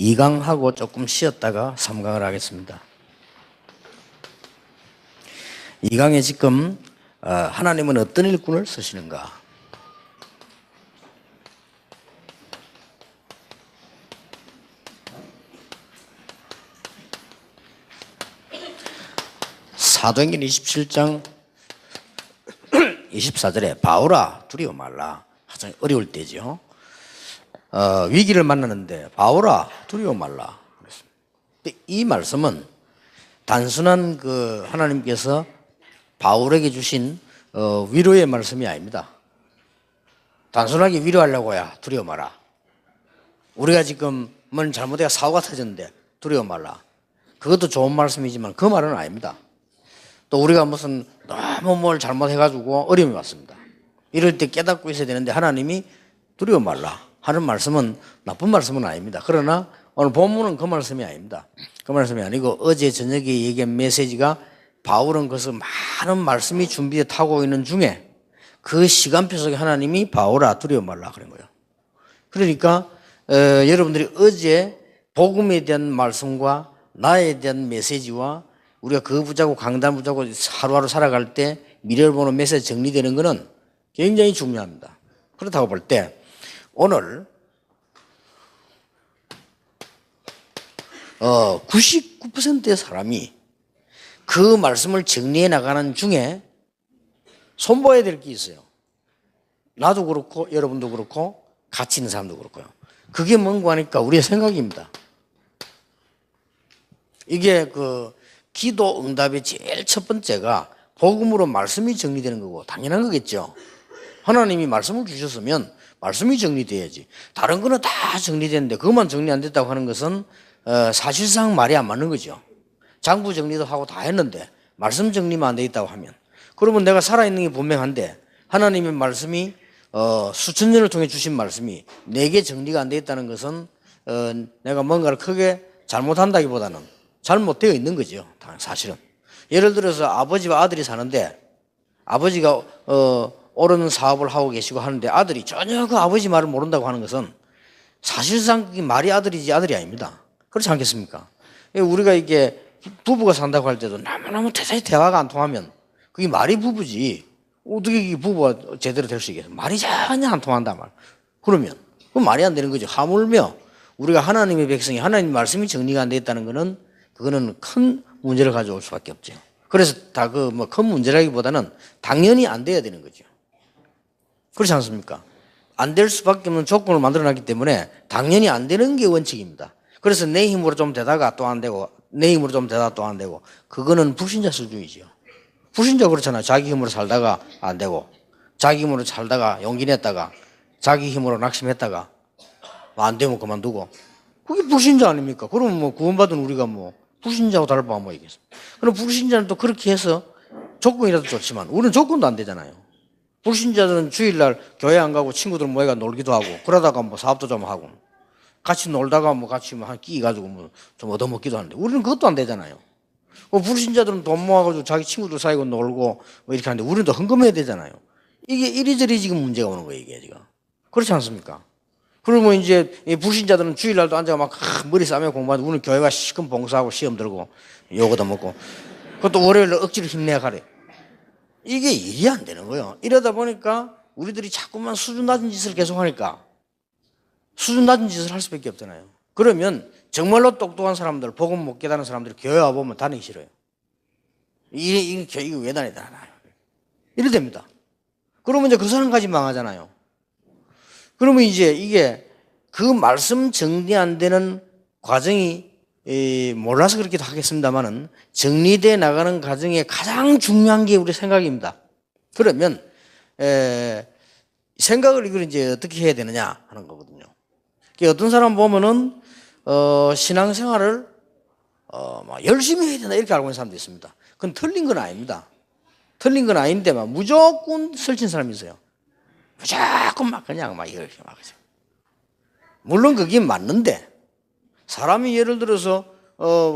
2강하고 조금 쉬었다가 3강을 하겠습니다. 2강에 지금 하나님은 어떤 일꾼을 쓰시는가? 사도행전 27장 24절에 바울아 두려워 말라. 가장 어려울 때죠. 위기를 만나는데 바울아 두려워 말라. 근데 이 말씀은 단순한 하나님께서 바울에게 주신 위로의 말씀이 아닙니다. 단순하게 위로하려고야 두려워 마라. 우리가 지금 뭘 잘못해가 사고가 터졌는데 두려워 말라. 그것도 좋은 말씀이지만 그 말은 아닙니다. 또 우리가 무슨 너무 뭘 잘못해가지고 어려움이 왔습니다. 이럴 때 깨닫고 있어야 되는데 하나님이 두려워 말라 하는 말씀은 나쁜 말씀은 아닙니다. 그러나 오늘 본문은 그 말씀이 아닙니다. 그 말씀이 아니고 어제 저녁에 얘기한 메시지가 바울은 그것을 많은 말씀이 준비해 타고 있는 중에 그 시간표 속에 하나님이 바울아 두려워 말라 그런 거예요. 그러니까 여러분들이 어제 복음에 대한 말씀과 나에 대한 메시지와 우리가 그 붙잡고 강단 붙잡고 하루하루 살아갈 때 미래를 보는 메시지 정리되는 것은 굉장히 중요합니다. 그렇다고 볼 때 오늘 99%의 사람이 그 말씀을 정리해 나가는 중에 손봐야 될 게 있어요. 나도 그렇고 여러분도 그렇고 같이 있는 사람도 그렇고요. 그게 뭔가 하니까 우리의 생각입니다. 이게 기도 응답의 제일 첫 번째가 복음으로 말씀이 정리되는 거고 당연한 거겠죠. 하나님이 말씀을 주셨으면 말씀이 정리돼야지. 다른 거는 다 정리되는데 그것만 정리 안 됐다고 하는 것은 사실상 말이 안 맞는 거죠. 장부 정리도 하고 다 했는데 말씀 정리만 안 돼 있다고 하면 그러면 내가 살아있는 게 분명한데 하나님의 말씀이 수천 년을 통해 주신 말씀이 내게 정리가 안 돼 있다는 것은 내가 뭔가를 크게 잘못한다기보다는 잘못되어 있는 거죠. 사실은. 예를 들어서 아버지와 아들이 사는데 아버지가 옳은 사업을 하고 계시고 하는데 아들이 전혀 그 아버지 말을 모른다고 하는 것은 사실상 그게 말이 아들이지 아들이 아닙니다. 그렇지 않겠습니까? 우리가 이게 부부가 산다고 할 때도 너무너무 대화가 안 통하면 그게 말이 부부지 어떻게 이게 부부가 제대로 될 수 있겠어요? 말이 전혀 안 통한다 말. 그러면 그건 말이 안 되는 거죠. 하물며 우리가 하나님의 백성이 하나님 말씀이 정리가 안 돼 있다는 거는 그거는 큰 문제를 가져올 수밖에 없죠. 그래서 다 큰 문제라기보다는 당연히 안 돼야 되는 거죠. 그렇지 않습니까? 안 될 수밖에 없는 조건을 만들어놨기 때문에 당연히 안 되는 게 원칙입니다. 그래서 내 힘으로 좀 되다가 또 안 되고 내 힘으로 좀 되다가 또 안 되고 그거는 불신자 수준이죠. 불신자 그렇잖아요. 자기 힘으로 살다가 안 되고 자기 힘으로 살다가 용기 냈다가 자기 힘으로 낙심했다가 안 되면 그만두고 그게 불신자 아닙니까? 그러면 구원받은 우리가 불신자하고 다를 바가 뭐 있겠습니까? 그럼 불신자는 또 그렇게 해서 조건이라도 좋지만 우리는 조건도 안 되잖아요. 불신자들은 주일날 교회 안 가고 친구들 모여가 놀기도 하고 그러다가 사업도 좀 하고 같이 놀다가 같이 한 끼 가지고 좀 얻어먹기도 하는데 우리는 그것도 안 되잖아요. 불신자들은 돈 모아가지고 자기 친구들 사이고 놀고 이렇게 하는데 우리는 또 헌금해야 되잖아요. 이게 이리저리 지금 문제가 오는 거예요, 이게 지금. 그렇지 않습니까? 그러면 이제 불신자들은 주일날도 앉아가 막 머리 싸매고 공부하는데 우리는 교회가 시금 봉사하고 시험 들고 요거도 먹고 그것도 월요일날 억지로 힘내야 가래. 이게 일이 안 되는 거예요. 이러다 보니까 우리들이 자꾸만 수준 낮은 짓을 계속하니까 수준 낮은 짓을 할 수밖에 없잖아요. 그러면 정말로 똑똑한 사람들, 복음 못 깨닫는 사람들이 교회 와보면 다니기 싫어요. 이게 왜 다니나. 이래 됩니다. 그러면 이제 그 사람까지 망하잖아요. 그러면 이제 이게 그 말씀 정리 안 되는 과정이 몰라서 그렇기도 하겠습니다만은 정리돼 나가는 과정에 가장 중요한 게 우리 생각입니다. 그러면 생각을 이걸 이제 어떻게 해야 되느냐 하는 거거든요. 어떤 사람 보면은 신앙생활을 열심히 해야 된다 이렇게 알고 있는 사람도 있습니다. 그건 틀린 건 아닙니다. 틀린 건 아닌데 무조건 설친 사람이 있어요. 무조건 그냥 이렇게 하죠. 물론 그게 맞는데 사람이 예를 들어서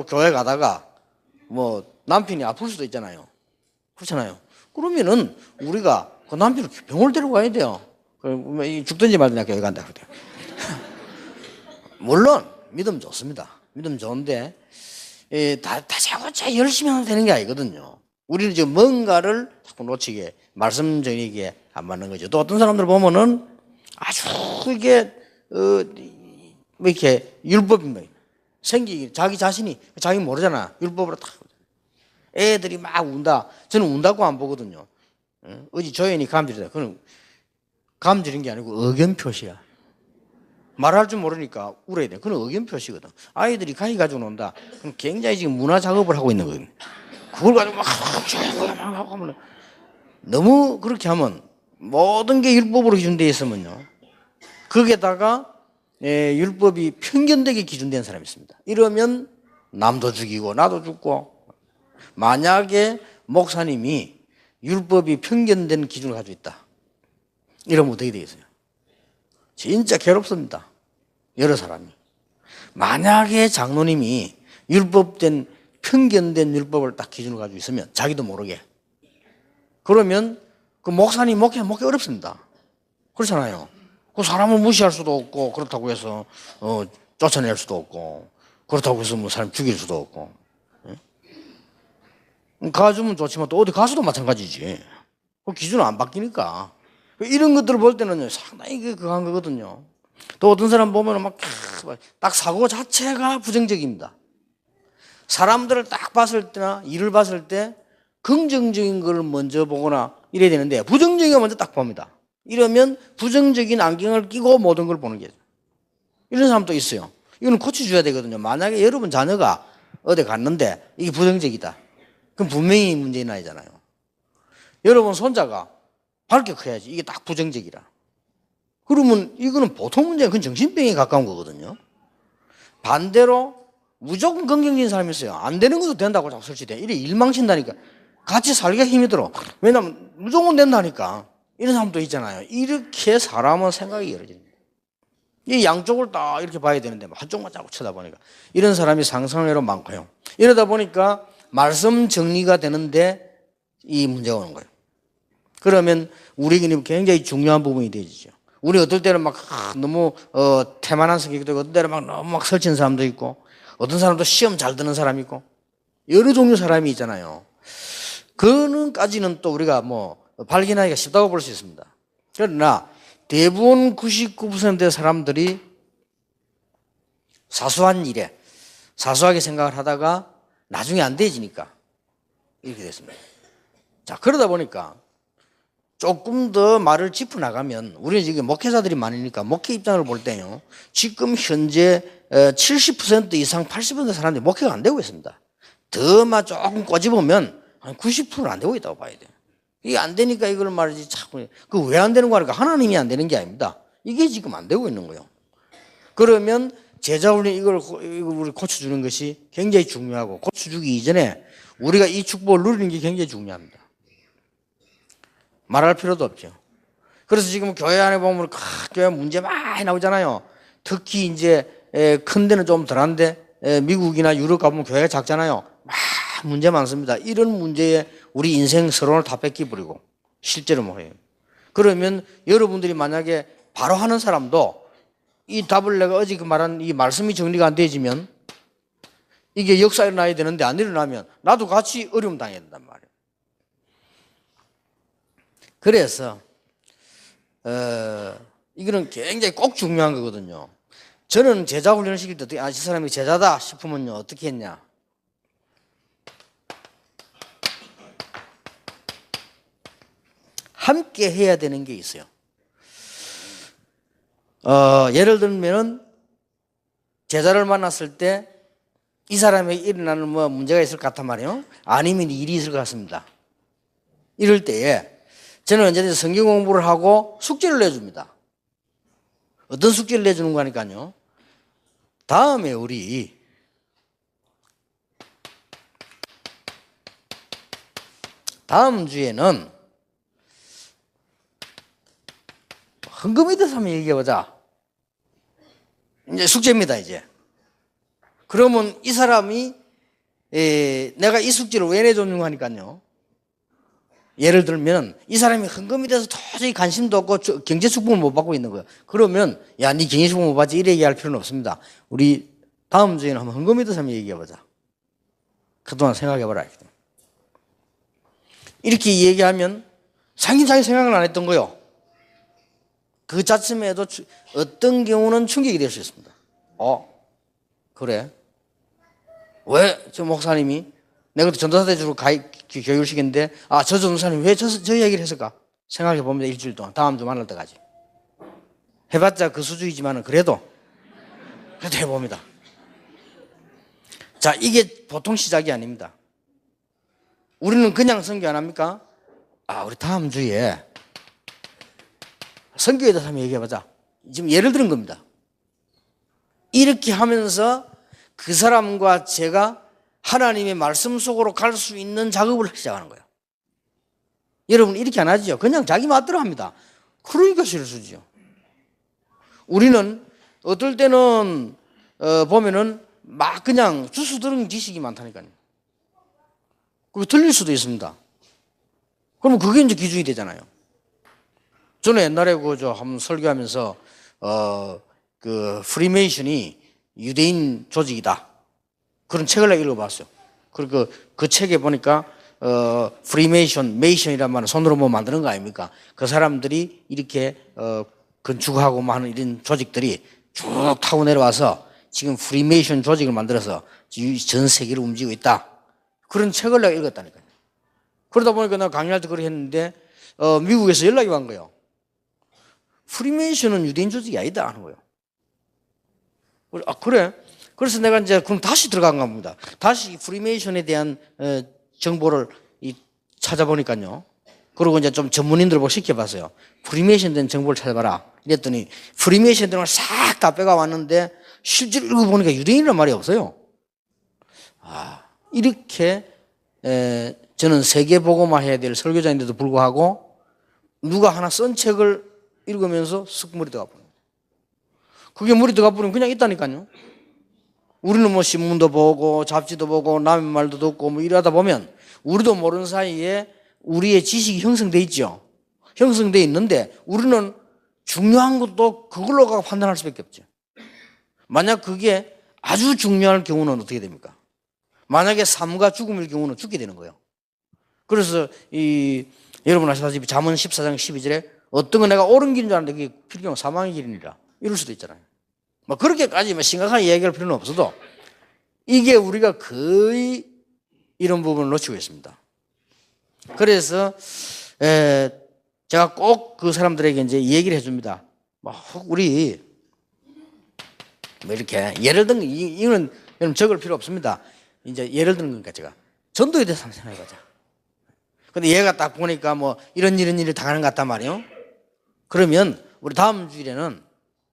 교회 가다가 남편이 아플 수도 있잖아요. 그렇잖아요. 그러면은 우리가 그 남편을 병원을 데리고 가야 돼요. 죽든지 말든지 교회 간다 그래요. 물론 믿음 좋습니다. 믿음 좋은데 다짜고짜 열심히 하면 되는 게 아니거든요. 우리는 지금 뭔가를 자꾸 놓치게 말씀 정리에 안 맞는 거죠. 또 어떤 사람들 보면은 아주 이게 뭐 이렇게 율법인 거예요. 생기기 자기 자신이 자기 모르잖아. 율법으로 딱 애들이 막 운다. 저는 운다고 안 보거든요. 어디 조연이 감질이다. 그건 감질인 게 아니고 의견 표시야. 말할 줄 모르니까 울어야 돼. 그건 의견 표시거든. 아이들이 가위 가지고 논다. 그럼 굉장히 지금 문화 작업을 하고 있는 거거든요. 그걸 가지고 막 하면 너무 그렇게 하면 모든 게 율법으로 기준되어 있으면요. 거기에다가 율법이 편견되게 기준된 사람이 있습니다. 이러면 남도 죽이고 나도 죽고 만약에 목사님이 율법이 편견된 기준을 가지고 있다. 이러면 어떻게 되겠어요? 진짜 괴롭습니다. 여러 사람이. 만약에 장로님이 율법된 편견된 율법을 딱 기준으로 가지고 있으면 자기도 모르게 그러면 그 목사님 목회 어렵습니다. 그렇잖아요. 그 사람을 무시할 수도 없고 그렇다고 해서 쫓아낼 수도 없고 그렇다고 해서 뭐 사람 죽일 수도 없고 가주면 좋지만 또 어디 가서도 마찬가지지. 그 기준은 안 바뀌니까 이런 것들을 볼 때는 상당히 그한 거거든요. 또 어떤 사람 보면 막 딱 사고 자체가 부정적입니다. 사람들을 딱 봤을 때나 일을 봤을 때 긍정적인 걸 먼저 보거나 이래야 되는데 부정적인 걸 먼저 딱 봅니다. 이러면 부정적인 안경을 끼고 모든 걸 보는 게 이런 사람도 있어요. 이거는 고쳐줘야 되거든요. 만약에 여러분 자녀가 어디 갔는데 이게 부정적이다. 그럼 분명히 문제인 아이잖아요. 여러분 손자가 밝게 커야지. 이게 딱 부정적이라. 그러면 이거는 보통 문제는 그건 정신병에 가까운 거거든요. 반대로 무조건 긍정적인 사람이 있어요. 안 되는 것도 된다고 자꾸 설치돼. 이래 일망신다니까. 같이 살기가 힘이 들어. 왜냐면 무조건 된다니까. 이런 사람도 있잖아요. 이렇게 사람은 생각이 열어집니다. 이 양쪽을 다 이렇게 봐야 되는데 한쪽만 자꾸 쳐다보니까 이런 사람이 상상외로 많고요. 이러다 보니까 말씀 정리가 되는데 이 문제가 오는 거예요. 그러면 우리에게는 굉장히 중요한 부분이 되죠. 우리 어떨 때는 막 너무 태만한 성격도 있고 어떤 때는 막 너무 막 설치는 사람도 있고 어떤 사람도 시험 잘 드는 사람이 있고 여러 종류 사람이 있잖아요. 그는까지는 또 우리가 뭐 발견하기가 쉽다고 볼 수 있습니다. 그러나 대부분 99%의 사람들이 사소한 일에 사소하게 생각을 하다가 나중에 안 되지니까 이렇게 됐습니다. 자, 그러다 보니까 조금 더 말을 짚어나가면 우리는 지금 목회자들이 많으니까 목회 입장을 볼 때요. 지금 현재 70% 이상 80% 사람들이 목회가 안 되고 있습니다. 더만 조금 꼬집으면 한 90%는 안 되고 있다고 봐야 돼요. 이게 안 되니까 이걸 말이지 자꾸 그 왜 안 되는 거 하니까 하나님이 안 되는 게 아닙니다. 이게 지금 안 되고 있는 거예요. 그러면 제자 훈련 이걸 우리 고쳐주는 것이 굉장히 중요하고 고쳐주기 이전에 우리가 이 축복을 누리는 게 굉장히 중요합니다. 말할 필요도 없죠. 그래서 지금 교회 안에 보면 교회 문제 많이 나오잖아요. 특히 이제 큰 데는 좀 덜한데 미국이나 유럽 가보면 교회가 작잖아요. 막 문제 많습니다. 이런 문제에 우리 인생 서론을 다 뺏기버리고 실제로 뭐예요. 그러면 여러분들이 만약에 바로 하는 사람도 이 답을 내가 어제 그 말한 이 말씀이 정리가 안 되어지면 이게 역사에 일어나야 되는데 안 일어나면 나도 같이 어려움 당해야 된단 말이에요. 그래서 이거는 굉장히 꼭 중요한 거거든요. 저는 제자 훈련을 시킬 때 이 사람이 제자다 싶으면요 어떻게 했냐. 함께 해야 되는 게 있어요. 예를 들면은 제자를 만났을 때 이 사람에게 일어나는 뭐 문제가 있을 것 같단 말이에요. 아니면 일이 있을 것 같습니다. 이럴 때에 저는 언제든지 성경 공부를 하고 숙제를 내줍니다. 어떤 숙제를 내주는 거니까요. 다음에 우리 다음 주에는 헌금에 대해서 한번 얘기해보자. 이제 숙제입니다, 이제. 그러면 이 사람이, 내가 이 숙제를 왜 내줬는 거 하니까요. 예를 들면, 이 사람이 헌금에 대해서 도저히 관심도 없고 경제 축복을 못 받고 있는 거예요. 그러면, 야, 네 경제 축복 못 받지? 이래 얘기할 필요는 없습니다. 우리 다음 주에는 한번 헌금에 대해서 한번 얘기해보자. 그동안 생각해봐라. 이렇게 얘기하면 자기 생각을 안 했던 거요. 그 자체에도 어떤 경우는 충격이 될 수 있습니다. 그래? 왜 저 목사님이 내가 전도사대 주로 교육을 시켰는데 저 전도사님 왜 저 이야기를 했을까? 생각해 봅니다. 일주일 동안. 다음 주 만날 때까지. 해봤자 그 수준이지만 그래도 해봅니다. 자, 이게 보통 시작이 아닙니다. 우리는 그냥 선교 안 합니까? 우리 다음 주에 선교에 대해서 한번 얘기해보자. 지금 예를 들은 겁니다. 이렇게 하면서 그 사람과 제가 하나님의 말씀 속으로 갈 수 있는 작업을 시작하는 거예요. 여러분 이렇게 안 하죠. 그냥 자기 맛대로 합니다. 그러니까 실수죠. 우리는 어떨 때는 보면은 막 그냥 주스 들은 지식이 많다니까요. 그리고 틀릴 수도 있습니다. 그러면 그게 이제 기준이 되잖아요. 저는 옛날에 한번 설교하면서 그 프리메이션이 유대인 조직이다. 그런 책을 내가 읽어봤어요. 그리고 그 책에 보니까 메이션이란 말은 손으로 뭐 만드는 거 아닙니까? 그 사람들이 이렇게 건축하고 뭐 하는 이런 조직들이 쭉 타고 내려와서 지금 프리메이션 조직을 만들어서 전 세계를 움직이고 있다. 그런 책을 내가 읽었다니까요. 그러다 보니까 내가 강의할 때 그렇게 했는데 미국에서 연락이 온 거예요. 프리메이션은 유대인 조직이 아니다 하는 거예요. 그래? 그래서 내가 이제 그럼 다시 들어간 겁니다. 다시 프리메이션에 대한 정보를 찾아보니까요. 그리고 이제 좀 전문인들 보고 시켜봤어요. 프리메이션 된 정보를 찾아봐라. 이랬더니 프리메이션 등을 싹 다 빼가 왔는데 실제로 읽어보니까 유대인이란 말이 없어요. 이렇게 저는 세계복음화 해야 될 설교자인데도 불구하고 누가 하나 쓴 책을 읽으면서 쓱 물이 들어가 버려요. 그게 물이 들어가 버리면 그냥 있다니까요. 우리는 뭐 신문도 보고 잡지도 보고 남의 말도 듣고 뭐 이러다 보면 우리도 모르는 사이에 우리의 지식이 형성돼 있죠. 형성돼 있는데 우리는 중요한 것도 그걸로 가고 판단할 수밖에 없죠. 만약 그게 아주 중요할 경우는 어떻게 됩니까? 만약에 삶과 죽음일 경우는 죽게 되는 거예요. 그래서 여러분 아시다시피 잠언 14장 12절에 어떤 건 내가 옳은 길인 줄 알았는데 그게 필경 사망의 길이니라 이럴 수도 있잖아요. 뭐 그렇게까지 심각한 이야기할 필요는 없어도 이게 우리가 거의 이런 부분을 놓치고 있습니다. 그래서 제가 꼭 그 사람들에게 이제 얘기를 해줍니다. 우리 뭐 이렇게 예를 든 이거는 여러분 적을 필요 없습니다. 이제 예를 드는 거니까 제가 전도에 대해서 한번 생각해보자. 근데 얘가 딱 보니까 뭐 이런 일을 당하는 것 같단 말이에요. 그러면 우리 다음 주일에는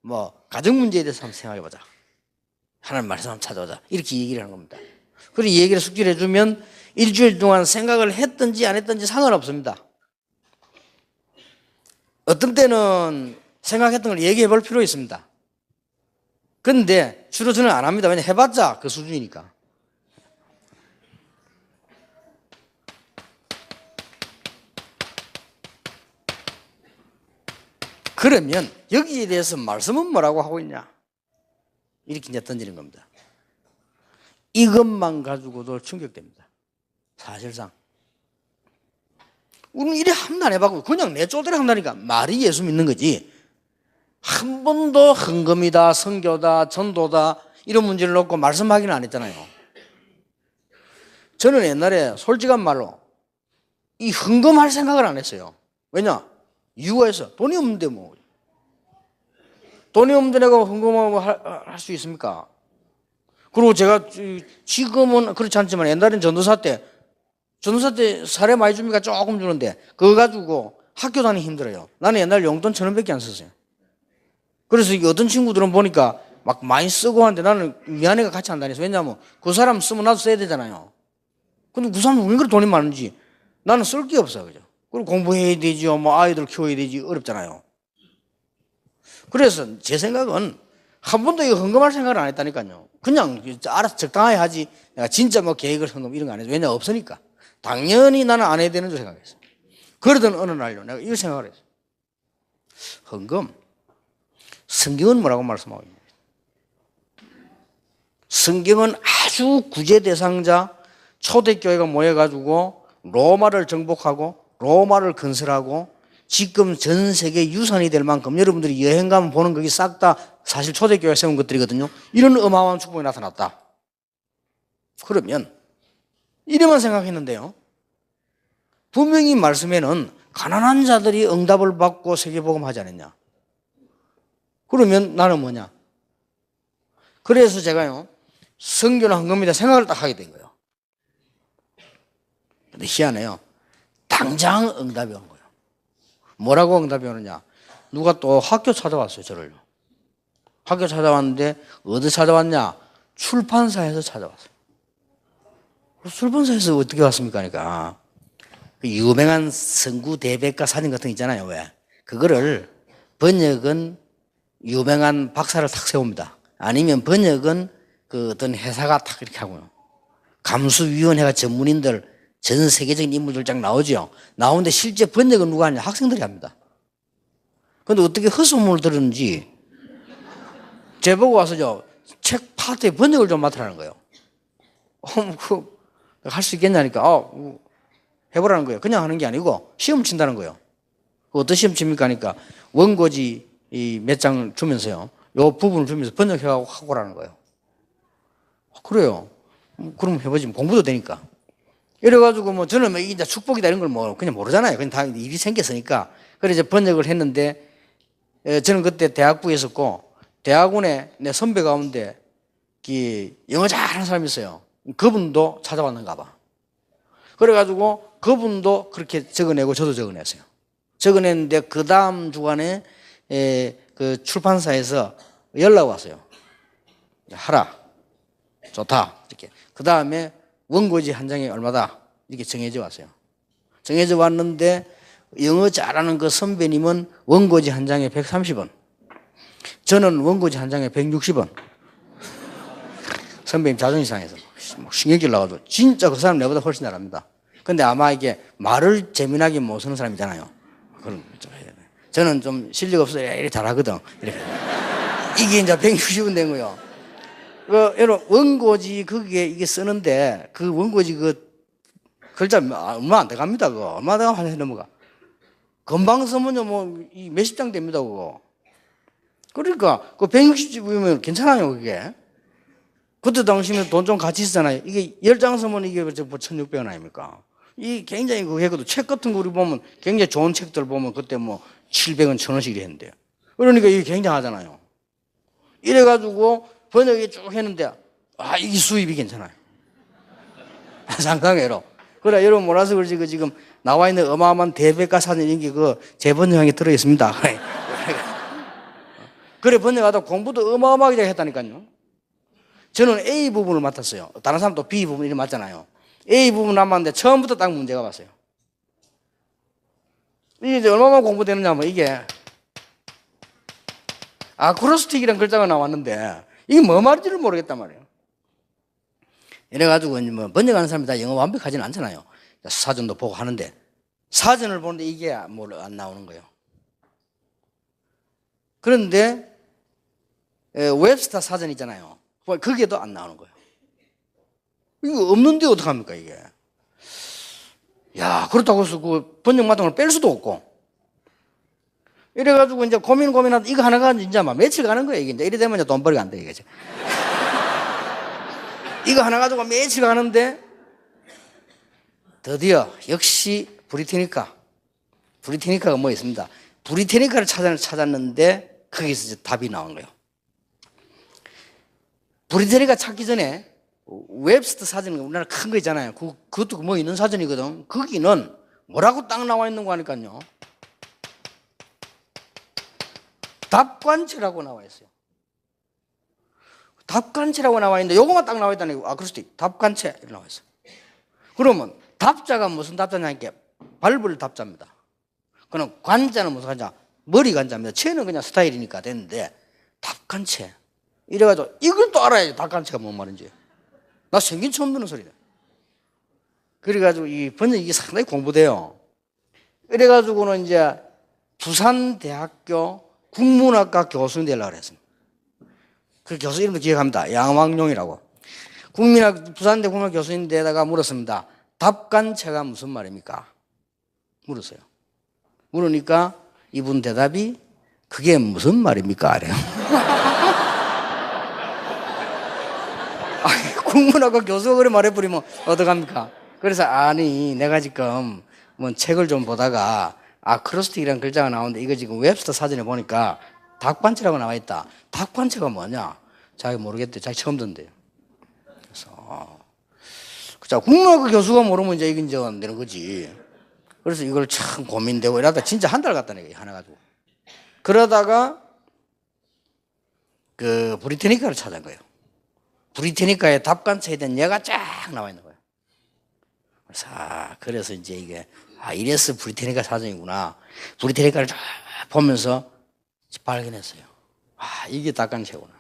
뭐 가정 문제에 대해서 한번 생각해보자. 하나님 말씀 한번 찾아보자. 이렇게 얘기를 하는 겁니다. 그리고 이 얘기를 숙지를 해주면 일주일 동안 생각을 했든지 안 했든지 상관없습니다. 어떤 때는 생각했던 걸 얘기해 볼 필요 있습니다. 그런데 주로 저는 안 합니다. 왜냐면 해봤자 그 수준이니까. 그러면 여기에 대해서 말씀은 뭐라고 하고 있냐? 이렇게 이제 던지는 겁니다. 이것만 가지고도 충격됩니다. 사실상. 우리는 이래 한번 안 해봤고 그냥 내 쪼대로 한다니까 말이 예수 믿는 거지. 한 번도 헌금이다, 선교다, 전도다 이런 문제를 놓고 말씀하기는 안 했잖아요. 저는 옛날에 솔직한 말로 이 헌금할 생각을 안 했어요. 왜냐? 이유가 있어. 돈이 없는데 뭐. 돈이 없는데 내가 헌금하고 할 수 있습니까? 그리고 제가 지금은 그렇지 않지만 옛날엔 전도사 때 사례 많이 줍니까? 조금 주는데 그거 가지고 학교 다니기 힘들어요. 나는 옛날 용돈 1,000원밖에 안 썼어요. 그래서 어떤 친구들은 보니까 막 많이 쓰고 하는데 나는 미안해가 같이 안 다녔어요. 왜냐하면 그 사람 쓰면 나도 써야 되잖아요. 근데 그 사람은 왜 그렇게 돈이 많은지 나는 쓸 게 없어요. 그죠? 그리고 공부해야 되죠. 뭐 아이들 키워야 되지. 어렵잖아요. 그래서 제 생각은 한 번도 이거 헌금할 생각을 안 했다니까요. 그냥 알아서 적당하게 하지. 내가 진짜 뭐 계획을 헌금 이런 거 안 해서. 왜냐 없으니까. 당연히 나는 안 해야 되는 줄 생각했어요. 그러던 어느 날요. 내가 이거 생각을 했어요. 헌금. 성경은 뭐라고 말씀하고 있냐. 성경은 아주 구제 대상자 초대교회가 모여가지고 로마를 정복하고 로마를 건설하고 지금 전 세계 유산이 될 만큼 여러분들이 여행 가면 보는 거기 싹 다 사실 초대교회가 세운 것들이거든요. 이런 어마어마한 축복이 나타났다. 그러면 이래만 생각했는데요. 분명히 말씀에는 가난한 자들이 응답을 받고 세계복음 하지 않았냐. 그러면 나는 뭐냐. 그래서 제가요 성경을 한 겁니다. 생각을 딱 하게 된 거예요. 근데 희한해요. 당장 응답이 온 거예요. 뭐라고 응답이 오느냐. 누가 또 학교 찾아왔어요. 저를요. 학교 찾아왔는데 어디 찾아왔냐. 출판사에서 찾아왔어요. 출판사에서 어떻게 왔습니까? 그러니까 그 유명한 성구 대백과 사진 같은 거 있잖아요. 왜? 그거를 번역은 유명한 박사를 탁 세웁니다. 아니면 번역은 그 어떤 회사가 탁 이렇게 하고요. 감수위원회가 전문인들 전 세계적인 인물들 쫙 나오죠. 나오는데 실제 번역은 누가 하냐? 학생들이 합니다. 그런데 어떻게 헛소문을 들었는지 제보고 와서 책 파트의 번역을 좀 맡으라는 거예요. 할 수 있겠냐니까 해보라는 거예요. 그냥 하는 게 아니고 시험 친다는 거예요. 어떤 시험 칩니까? 하니까 원고지 몇 장을 주면서요. 요 부분을 주면서 번역해가고 하고라는 거예요. 그래요. 그럼 해보지. 공부도 되니까. 이래가지고 뭐 저는 이제 축복이다 이런 걸 뭐 그냥 모르잖아요. 그냥 다 일이 생겼으니까. 그래서 이제 번역을 했는데 저는 그때 대학부에 있었고 대학원에 내 선배 가운데 영어 잘하는 사람이 있어요. 그분도 찾아왔는가 봐. 그래가지고 그분도 그렇게 적어내고 저도 적어냈어요. 적어냈는데 그 다음 주간에 그 출판사에서 연락 왔어요. 하라. 좋다. 이렇게. 그 다음에 원고지 한 장에 얼마다. 이렇게 정해져 왔어요. 정해져 왔는데 영어 잘하는 그 선배님은 원고지 한 장에 130원. 저는 원고지 한 장에 160원. 선배님 자존심 상해서 신경질 나가지고 진짜 그 사람 내보다 훨씬 잘합니다. 근데 아마 이게 말을 재미나게 못 쓰는 사람이잖아요. 그럼 저는 좀 실력 없어서 이렇게 잘하거든. 이렇게. 이게 이제 160원 된 거예요. 여러분 원고지 거기에 이게 쓰는데 그 원고지 그 글자 얼마 안 돼갑니다. 그거 얼마 돼가 한 해 넘어가. 금방 쓰면요 뭐 몇십 장 됩니다. 그거. 그러니까 그 160이면 괜찮아요 그게. 그때 당시에 돈 좀 같이 쓰잖아요. 이게 10장 쓰면 이게 뭐 1,600원 아닙니까? 이 굉장히 그 해거든. 책 같은 거 우리 보면 굉장히 좋은 책들 보면 그때 뭐 700원, 1,000원씩 했는데. 그러니까 이게 굉장하잖아요. 이래가지고 번역이 쭉 했는데, 이 수입이 괜찮아요. 상상해로. 그래, 여러분 몰라서 그러지, 그 지금 나와 있는 어마어마한 대백과 사진 이런 게 그 재번역에 들어있습니다. 그래, 번역하다 공부도 어마어마하게 했다니까요. 저는 A 부분을 맡았어요. 다른 사람도 B 부분 이렇게 맡잖아요. A 부분 남았는데 처음부터 딱 문제가 왔어요. 이게 이제 얼마나 공부되느냐면 이게 아크로스틱이라는 글자가 나왔는데 이게 뭐 말인지를 모르겠단 말이에요. 이래가지고 뭐 번역하는 사람이 다 영어 완벽하지는 않잖아요. 사전도 보고 하는데 사전을 보는데 이게 뭐 안 나오는 거예요. 그런데 웹스터 사전 있잖아요. 거기에도 안 나오는 거예요. 이거 없는데 어떡합니까 이게. 야, 그렇다고 해서 그 번역 마땅을 뺄 수도 없고. 이래가지고 이제 고민하다 이거 하나가 이제 막 며칠 가는 거예요. 이게 이제 이래 되면 이제 돈벌이가 안 돼, 이게. 이거 하나 가지고 며칠 가는데 드디어 역시 브리테니카가 뭐 있습니다. 브리테니카를 찾았는데 거기서 이제 답이 나온 거예요. 브리테니카 찾기 전에 웹스터 사전 우리나라 큰 거 있잖아요. 그것도 뭐 있는 사전이거든. 거기는 뭐라고 딱 나와 있는 거 하니까요. 답관체라고 나와 있어요. 답관체라고 나와 있는데 요거만 딱 나와 있다는 거. 아크로스틱 답관체 이렇게 나와 있어요. 그러면 답자가 무슨 답자냐니까 발불 답자입니다. 그럼 관자는 무슨 관자? 머리 관자입니다. 체는 그냥 스타일이니까 됐는데 답관체. 이래가지고 이걸 또 알아야지 답관체가 뭔 말인지. 나 생긴 처음 듣는 소리다. 그래가지고 이 번역이 상당히 공부돼요. 이래가지고는 이제 부산대학교 국문학과 교수님 되려고 그랬습니다. 그 교수 이름도 기억합니다. 양왕용이라고. 국민학 부산대 국민학 교수인데다가 물었습니다. 답관체가 무슨 말입니까? 물었어요. 물으니까 이분 대답이 그게 무슨 말입니까? 아래요. 국문학과 교수가 그래 말해버리면 어떡합니까? 그래서 아니 내가 지금 뭐 책을 좀 보다가 아크로스틱이라는 글자가 나오는데 이거 지금 웹스터 사전에 보니까 답관체라고 나와 있다. 답관체가 뭐냐? 자기 모르겠대. 자기 처음 듣는데요. 그래서 자 국문학과 교수가 모르면 이제 이게 이제 안 되는 거지. 그래서 이걸 참 고민되고 이러다 진짜 한 달 갔다는 거예요. 하나 가지고. 그러다가 그 브리테니카를 찾은 거예요. 브리테니카의 답관체에 대한 예가 쫙 나와 있는 거예요. 그래서 그래서 이제 이게 이래서 브리테니카 사전이구나. 브리테니카를 쫙 보면서 발견했어요. 이게 답관체구나.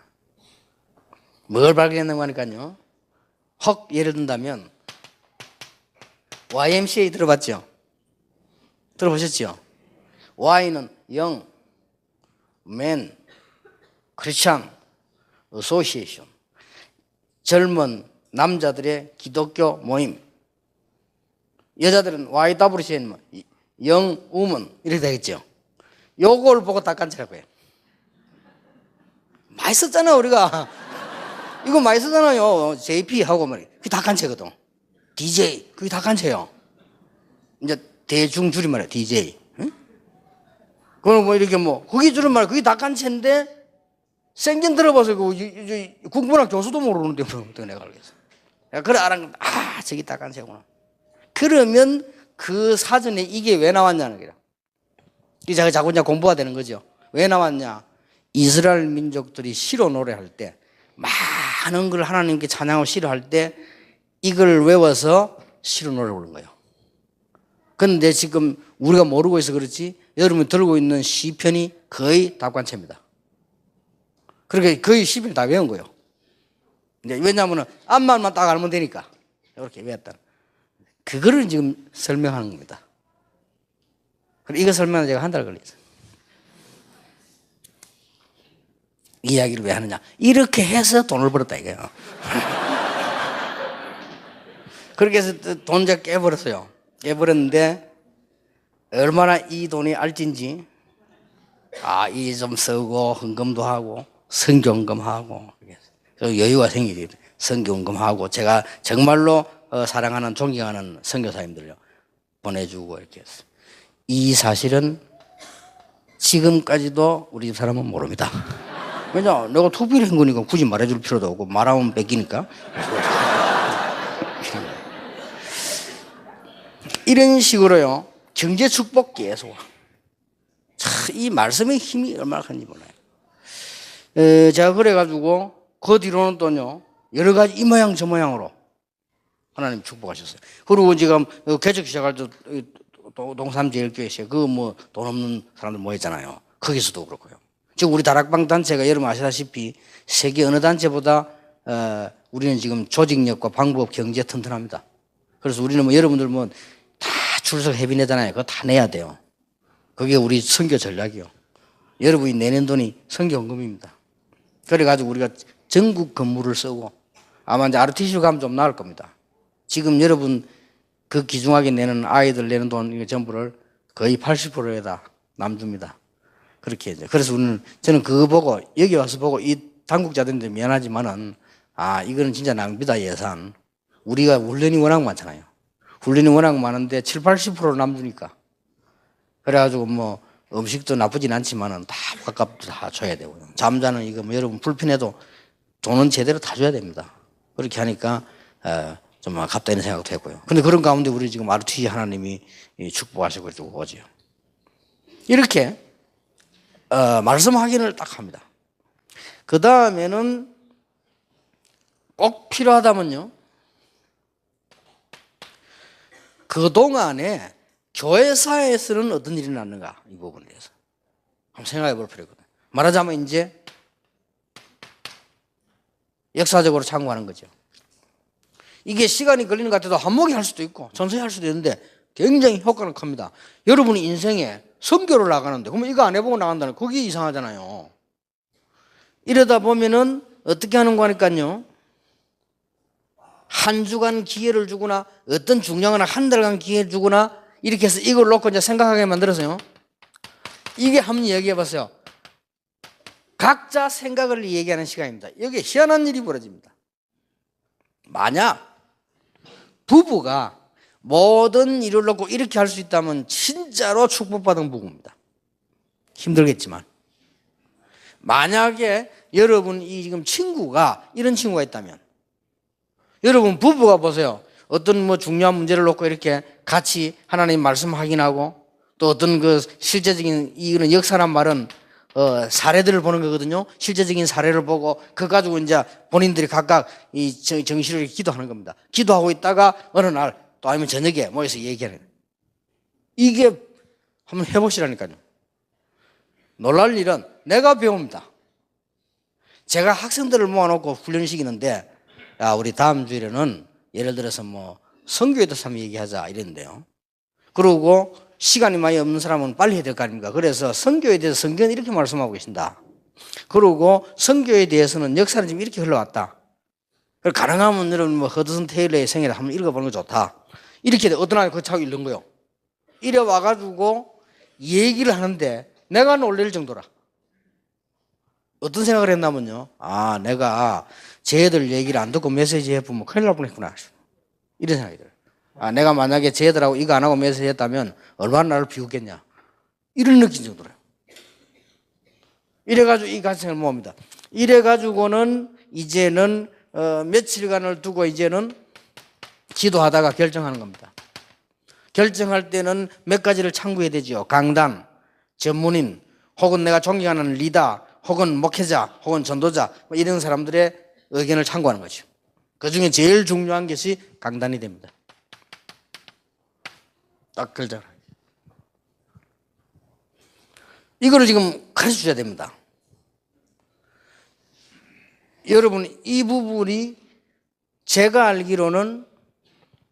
뭘 발견했는가 하니까요. 혹 예를 든다면 YMCA 들어봤죠? 들어보셨죠? Y는 영, 맨, 크리스찬, 어소시에이션. 젊은 남자들의 기독교 모임. 여자들은 YWCN, 영, 우먼 이렇게 되겠죠. 요걸 보고 답관체라고 해요. 많이 썼잖아 우리가. 이거 많이 쓰잖아요. JP하고 말이에요. 그게 답관체거든. DJ, 그게 답관체예요. 이제 대중 줄임말이야, DJ. 응? 그럼 뭐 이렇게 뭐 그게 줄임말, 그게 답관체인데 생전 들어봐서 국문학 교수도 모르는데 뭐 어떻게 내가 알겠어. 그래 알았는데 저기 답관체구나. 그러면 그 사전에 이게 왜 나왔냐는 거야. 제가 자꾸 이제 공부가 되는 거죠. 왜 나왔냐? 이스라엘 민족들이 시로 노래할 때 많은 걸 하나님께 찬양하고 시로할 때 이걸 외워서 시로 노래 부르는 거예요. 그런데 지금 우리가 모르고 있어 그렇지 여러분이 들고 있는 시편이 거의 답관체입니다. 그렇게 거의 시편을 다 외운 거예요. 왜냐하면 앞말만 딱 알면 되니까 이렇게 외웠다. 그거를 지금 설명하는 겁니다. 이거 설명하는 제가 한 달 걸렸어요. 이 이야기를 왜 하느냐? 이렇게 해서 돈을 벌었다 이거예요. 그렇게 해서 돈 제가 깨버렸어요. 깨버렸는데 얼마나 이 돈이 알진지 이 좀 쓰고 헌금도 하고 선교헌금하고 여유가 생기게 선교헌금하고 제가 정말로 사랑하는 존경하는 선교사님들요 보내주고 이렇게 했어요. 이 사실은 지금까지도 우리 집 사람은 모릅니다. 왜냐 내가 투표를 한 거니까 굳이 말해줄 필요도 없고 말하면 뺏기니까. 이런 식으로요 경제 축복 계속 이 말씀의 힘이 얼마나 큰지 몰라요. 제가 그래가지고 그 뒤로는 또요 여러 가지 이 모양 저 모양으로 하나님 축복하셨어요. 그리고 지금 개척 시작할 때 동삼제일교회에 그 뭐 돈 없는 사람들 모였잖아요. 거기서도 그렇고요. 지금 우리 다락방 단체가 여러분 아시다시피 세계 어느 단체보다 우리는 지금 조직력과 방법 경제 튼튼합니다. 그래서 우리는 뭐 여러분들 뭐 다 출석 회비 내잖아요. 그거 다 내야 돼요. 그게 우리 선교 전략이요. 여러분이 내는 돈이 선교헌금입니다. 그래가지고 우리가 전국 근무를 쓰고 아마 이제 RTC로 가면 좀 나을 겁니다. 지금 여러분 그 기중하게 내는 아이들 내는 돈 이거 전부를 거의 80%에다 남줍니다. 그렇게 이제 그래서 저는 그거 보고 여기 와서 보고 이 당국자들한테 미안하지만은 이거는 진짜 낭비다 예산. 우리가 훈련이 워낙 많잖아요. 훈련이 워낙 많은데 70~80% 남주니까. 그래가지고 뭐 음식도 나쁘진 않지만은 다 밥값도 다 줘야 되고요. 잠자는 이거 뭐 여러분 불편해도 돈은 제대로 다 줘야 됩니다. 그렇게 하니까 좀 아깝다 이런 생각도 했고요. 근데 그런 가운데 우리 지금 RTC 하나님이 축복하시고 있고 오지요. 이렇게 말씀 확인을 딱 합니다. 그 다음에는 꼭 필요하다면요. 그동안에 교회사에서는 어떤 일이 났는가 이 부분에 대해서 한번 생각해 볼 필요가 있거든요. 말하자면 이제 역사적으로 참고하는 거죠. 이게 시간이 걸리는 것 같아도 한목이 할 수도 있고 전소희 할 수도 있는데 굉장히 효과는 큽니다. 여러분이 인생에 선교를 나가는데 그러면 이거 안 해보고 나간다는 그게 이상하잖아요. 이러다 보면은 어떻게 하는 거니까요. 한 주간 기회를 주거나 어떤 중요한 한 달간 기회를 주거나 이렇게 해서 이걸 놓고 이제 생각하게 만들어서요. 이게 한번 얘기해 봤어요. 각자 생각을 얘기하는 시간입니다. 여기 희한한 일이 벌어집니다. 만약 부부가 모든 일을 놓고 이렇게 할 수 있다면 진짜로 축복받은 부부입니다. 힘들겠지만. 만약에 여러분 이 지금 친구가 이런 친구가 있다면 여러분 부부가 보세요. 어떤 뭐 중요한 문제를 놓고 이렇게 같이 하나님 말씀 확인하고 또 어떤 그 실제적인 이거는 역사란 말은 사례들을 보는 거거든요. 실제적인 사례를 보고 그거 가지고 이제 본인들이 각각 이 정신을 기도하는 겁니다. 기도하고 있다가 어느 날 또 아니면 저녁에 모여서 얘기하는 거예요. 이게 한번 해보시라니까요. 놀랄 일은 내가 배웁니다. 제가 학생들을 모아놓고 훈련시키는데 야, 우리 다음 주일에는 예를 들어서 뭐 선교에 대해서 한번 얘기하자 이랬는데요. 그러고 시간이 많이 없는 사람은 빨리 해야 될 거 아닙니까? 그래서 선교에 대해서 성경은 이렇게 말씀하고 계신다. 그리고 선교에 대해서는 역사는 지금 이렇게 흘러왔다. 가능하면 여러분 뭐 허드슨 테일러의 생애를 한번 읽어보는 거 좋다. 이렇게 어떤 날에 그거 차고 읽는 거요. 이래 와가지고 얘기를 하는데 내가 놀랄 정도라. 어떤 생각을 했냐면요. 아, 내가 쟤들 얘기를 안 듣고 메시지 해보면 큰일 날 뻔했구나. 이런 생각이 들어요. 아, 내가 만약에 쟤들하고 이거 안 하고 메시지 했다면 얼마나 나를 비웃겠냐. 이런 느낌 정도로요. 이래가지고 이 가정을 모읍니다. 이래가지고는 이제는 며칠간을 두고 이제는 기도하다가 결정하는 겁니다. 결정할 때는 몇 가지를 참고해야 되죠. 강단, 전문인, 혹은 내가 존경하는 리더, 혹은 목회자, 혹은 전도자 뭐 이런 사람들의 의견을 참고하는 거죠. 그중에 제일 중요한 것이 강단이 됩니다. 딱 결정을. 이거를 지금 가르쳐줘야 됩니다. 여러분 이 부분이 제가 알기로는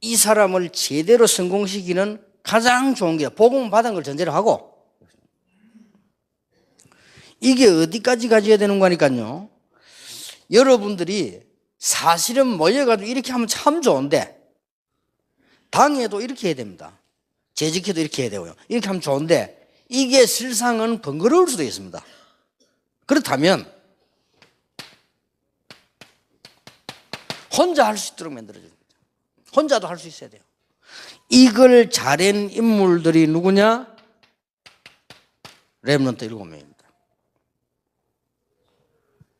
이 사람을 제대로 성공시키는 가장 좋은 게 복음 받은 걸 전제로 하고 이게 어디까지 가져야 되는 거니까요. 여러분들이 사실은 모여가지고 이렇게 하면 참 좋은데 당에도 이렇게 해야 됩니다. 재직해도 이렇게 해야 되고요. 이렇게 하면 좋은데 이게 실상은 번거로울 수도 있습니다. 그렇다면 혼자 할 수 있도록 만들어줘야 됩니다. 혼자도 할 수 있어야 돼요. 이걸 잘한 인물들이 누구냐? 렘넌트 7명입니다.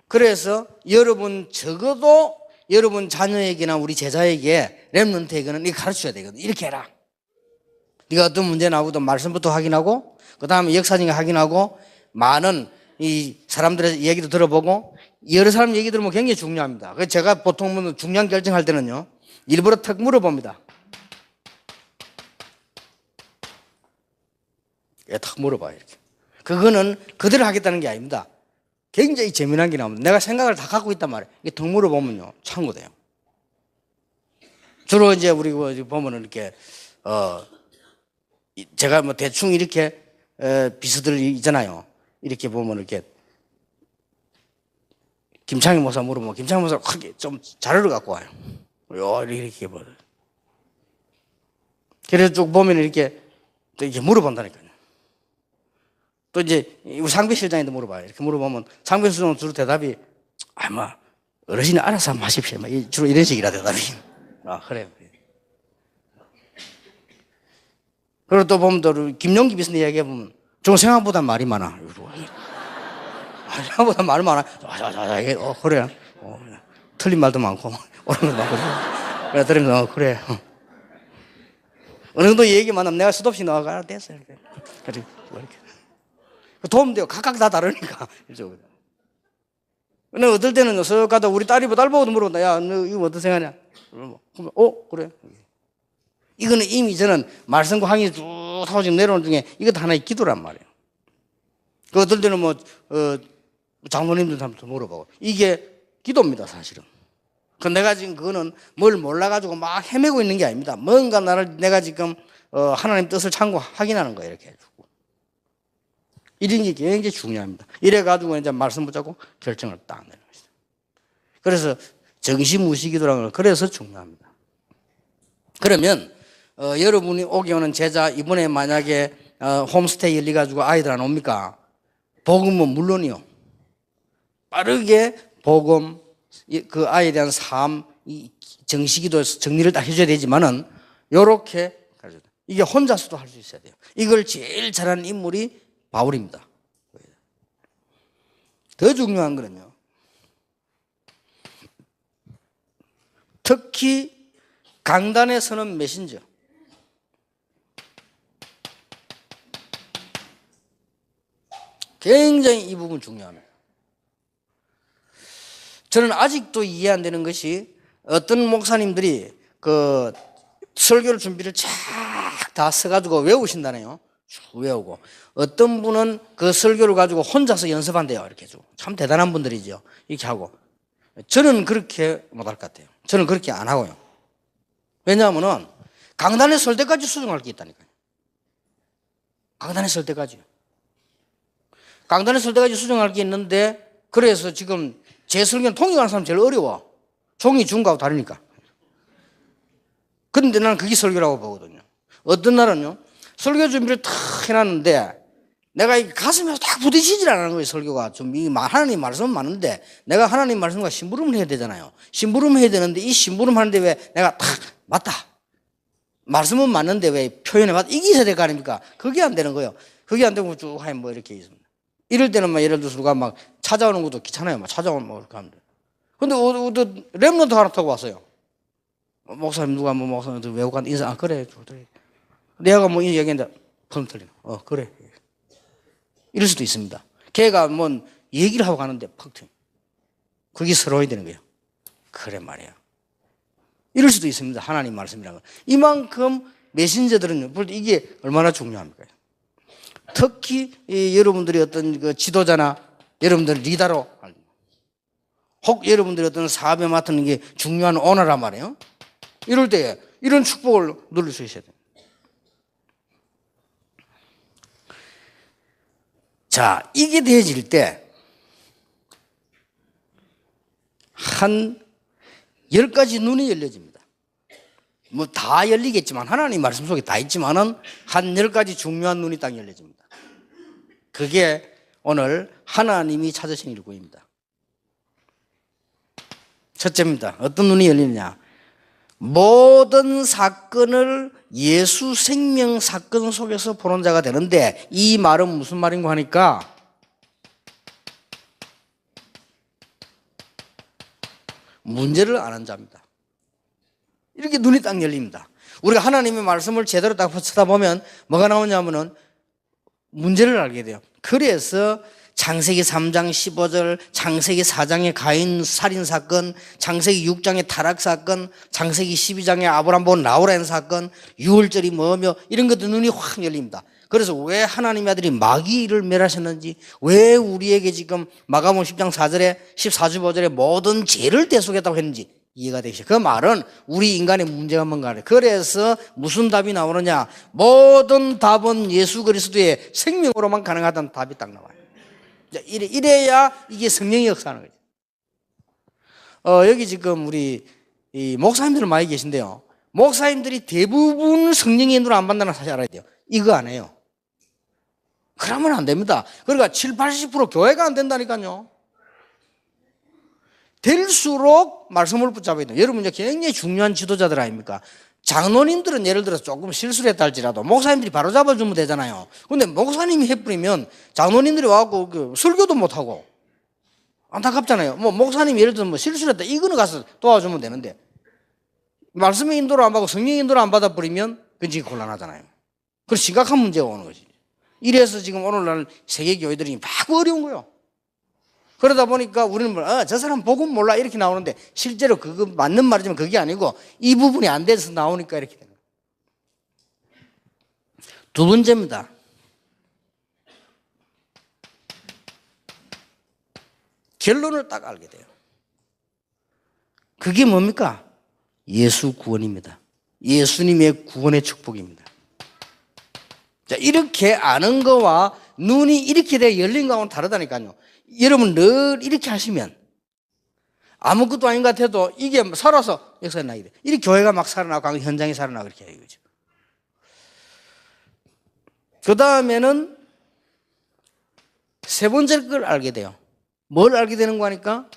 그래서 여러분 적어도 여러분 자녀에게나 우리 제자에게 렘넌트에게는 이거 가르쳐야 되거든요. 이렇게 해라. 네가 어떤 문제 나오고도 말씀부터 확인하고 그 다음에 역사적인 확인하고 많은 이 사람들의 얘기도 들어보고 여러 사람 얘기 들으면 굉장히 중요합니다. 그래서 제가 보통 중요한 결정할 때는요 일부러 탁 물어봅니다. 탁 물어봐요. 이렇게. 그거는 그대로 하겠다는 게 아닙니다. 굉장히 재미난 게 나옵니다. 내가 생각을 다 갖고 있단 말이에요. 이게 턱 물어보면요 참고돼요. 주로 이제 우리 보면은 이렇게 제가 뭐 대충 이렇게 비서들 있잖아요. 이렇게 보면 이렇게 김창희 목사 물어보면 김창희 목사가 크게 좀 자료를 갖고 와요. 이렇게 뭐. 그래서 쭉 보면 이렇게 또 이렇게 물어본다니까요. 또 이제 우리 상배 실장님도 물어봐요. 이렇게 물어보면 상배 실장은 주로 대답이 뭐 어르신이 알아서 한번 하십시오. 주로 이런 식이라 대답이. 그래요. 그리고 또 보면 또 김용기 비서님 이야기해보면 저 생각보다 말이 많아. 생각보다 말이 많아. 그래. 틀린 말도 많고 옳은 말도 많고. 그래 들으면서 그래. 어느 정도 얘기 만나면 내가 수도 없이 나가야 됐어. 이렇게. 이렇게. 도움 돼요. 각각 다 다르니까. 근데 어떨 때는 서 가다 우리 딸이 딸보고도 물어본다. 야, 너 이거 어떻게 생각하냐? 그러면 그래. 이거는 이미 저는 말씀과 항의 쭉 하고 지금 내려오는 중에 이것도 하나의 기도란 말이에요. 그 어떨 때는 장로님들한테 물어보고 이게 기도입니다, 사실은. 그 내가 지금 그거는 뭘 몰라가지고 막 헤매고 있는 게 아닙니다. 뭔가 내가 지금 하나님 뜻을 참고 확인하는 거예요, 이렇게 해주고. 이런 게 굉장히 중요합니다. 이래가지고 이제 말씀 붙잡고 결정을 딱 내는 것이죠. 그래서 정시무시기도라는 걸 그래서 중요합니다. 그러면 여러분이 오게 오는 제자 이번에 만약에 홈스테이 열려가지고 아이들 안 옵니까? 복음은 물론이요. 빠르게 복음 그 아이에 대한 삶 정시기도에서 정리를 딱 해줘야 되지만은 요렇게 이게 혼자서도 할 수 있어야 돼요. 이걸 제일 잘하는 인물이 바울입니다. 더 중요한 거는요. 특히 강단에 서는 메신저. 굉장히 이 부분 중요합니다. 저는 아직도 이해 안 되는 것이 어떤 목사님들이 그 설교를 준비를 쫙 다 써가지고 외우신다네요. 쭉 외우고. 어떤 분은 그 설교를 가지고 혼자서 연습한대요. 이렇게 해주고. 참 대단한 분들이죠. 이렇게 하고. 저는 그렇게 못할 것 같아요. 저는 그렇게 안 하고요. 왜냐하면은 강단에 설 때까지 수정할 게 있다니까요. 강단에 설 때까지요. 강단에 설 때까지 수정할 게 있는데 그래서 지금 제 설교는 통역하는 사람 제일 어려워. 종이 준 거하고 다르니까. 그런데 나는 그게 설교라고 보거든요. 어떤 날은요, 설교 준비를 탁 해놨는데 내가 이 가슴에 딱 부딪히질 않는 거예요, 설교가. 좀 하나님 말씀은 많은데 내가 하나님 말씀과 심부름을 해야 되잖아요. 심부름을 해야 되는데 이 심부름 하는데 왜 내가 탁 맞다. 말씀은 맞는데 왜 표현에 맞다. 이게 있어야 될 거 아닙니까? 그게 안 되는 거예요. 그게 안 되고 쭉 하면 뭐 이렇게 있습니다. 이럴 때는 막 예를 들어서 누가 막 찾아오는 것도 귀찮아요. 막 찾아오면 뭐 이렇게 하면 돼요. 근데 랩런트 하나 타고 왔어요. 목사님 누가 뭐 목사님 외국 간다 인사 그래 그래. 내가 뭐 얘기했는데 펑 틀리는. 그래. 이럴 수도 있습니다. 걔가 뭐 얘기를 하고 가는데 펑 틀려. 그게 서러워야 되는 거예요. 그래 말이야. 이럴 수도 있습니다. 하나님 말씀이라는 건. 이만큼 메신저들은 이게 얼마나 중요합니까? 특히 여러분들이 어떤 그 지도자나 여러분들 리더로 혹 여러분들이 어떤 사업에 맡는 게 중요한 오너란 말이에요. 이럴 때 이런 축복을 누릴 수 있어야 돼요. 자, 이게 되어질 때 한 10가지 눈이 열려집니다. 뭐 다 열리겠지만 하나님 말씀 속에 다 있지만은 한 10가지 중요한 눈이 딱 열려집니다. 그게 오늘 하나님이 찾으신 일꾼입니다. 첫째입니다. 어떤 눈이 열리느냐? 모든 사건을 예수 생명 사건 속에서 보는 자가 되는데 이 말은 무슨 말인가 하니까 문제를 아는 자입니다. 이렇게 눈이 딱 열립니다. 우리가 하나님의 말씀을 제대로 딱 쳐다보면 뭐가 나오냐면은 문제를 알게 돼요. 그래서 창세기 3장 15절, 창세기 4장의 가인 살인 사건, 창세기 6장의 타락 사건, 창세기 12장의 아브람 본 라우라인 사건, 유월절이 뭐며 이런 것도 눈이 확 열립니다. 그래서 왜 하나님의 아들이 마귀를 멸하셨는지, 왜 우리에게 지금 마가복음 10장 4절에 14절 5절에 모든 죄를 대속했다고 했는지 이해가 되시죠. 그 말은 우리 인간의 문제가 뭔가. 그래서 무슨 답이 나오느냐? 모든 답은 예수 그리스도의 생명으로만 가능하다는 답이 딱 나와요. 이래야 이게 성령의 역사하는 거죠. 여기 지금 우리 이 목사님들 많이 계신데요. 목사님들이 대부분 성령의 인도를 안 받는다는 사실 알아야 돼요. 이거 안 해요. 그러면 안 됩니다. 그러니까 70, 80% 교회가 안 된다니까요. 될수록 말씀을 붙잡아야 돼요. 여러분 이제 굉장히 중요한 지도자들 아닙니까? 장로님들은 예를 들어서 조금 실수를 했다 할지라도 목사님들이 바로 잡아주면 되잖아요. 근데 목사님이 해버리면 장로님들이 와갖고 그 설교도 못하고 안타깝잖아요. 뭐 목사님이 예를 들어서 뭐 실수를 했다 이거는 가서 도와주면 되는데 말씀의 인도를 안 받고 성령의 인도를 안 받아버리면 그건 지금 곤란하잖아요. 그래서 심각한 문제가 오는 거지. 이래서 지금 오늘날 세계 교회들이 막 어려운 거예요. 그러다 보니까 우리는 저 사람 복음 몰라 이렇게 나오는데 실제로 그거 맞는 말이지만 그게 아니고 이 부분이 안 돼서 나오니까 이렇게 되는 거예요. 두 번째입니다. 결론을 딱 알게 돼요. 그게 뭡니까? 예수 구원입니다. 예수님의 구원의 축복입니다. 자, 이렇게 아는 거와 눈이 이렇게 돼 열린 거하고는 다르다니까요. 여러분 늘 이렇게 하시면 아무것도 아닌 것 같아도 이게 살아서 역사에 나게 돼. 이렇게 교회가 막 살아나고 현장이 살아나고 그렇게 해요. 그죠? 그 다음에는 세 번째 걸 알게 돼요. 뭘 알게 되는 거니까?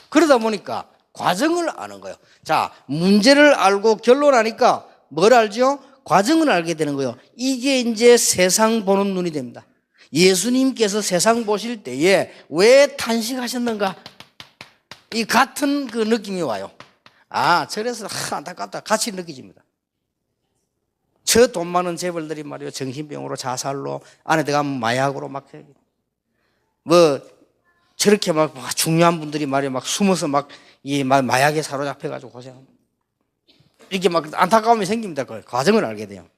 그러다 보니까 과정을 아는 거예요. 자, 문제를 알고 결론하니까 뭘 알죠? 과정을 알게 되는 거예요. 이게 이제 세상 보는 눈이 됩니다. 예수님께서 세상 보실 때에 왜 탄식하셨는가? 이 같은 그 느낌이 와요. 아, 저래서 안타깝다. 같이 느껴집니다. 저 돈 많은 재벌들이 말이요. 정신병으로 자살로 안에 들어가면 마약으로 막 뭐 저렇게 막 중요한 분들이 말이요. 막 숨어서 막 이 마약에 사로잡혀가지고 고생합니다. 이렇게 막 안타까움이 생깁니다. 그 과정을 알게 돼요.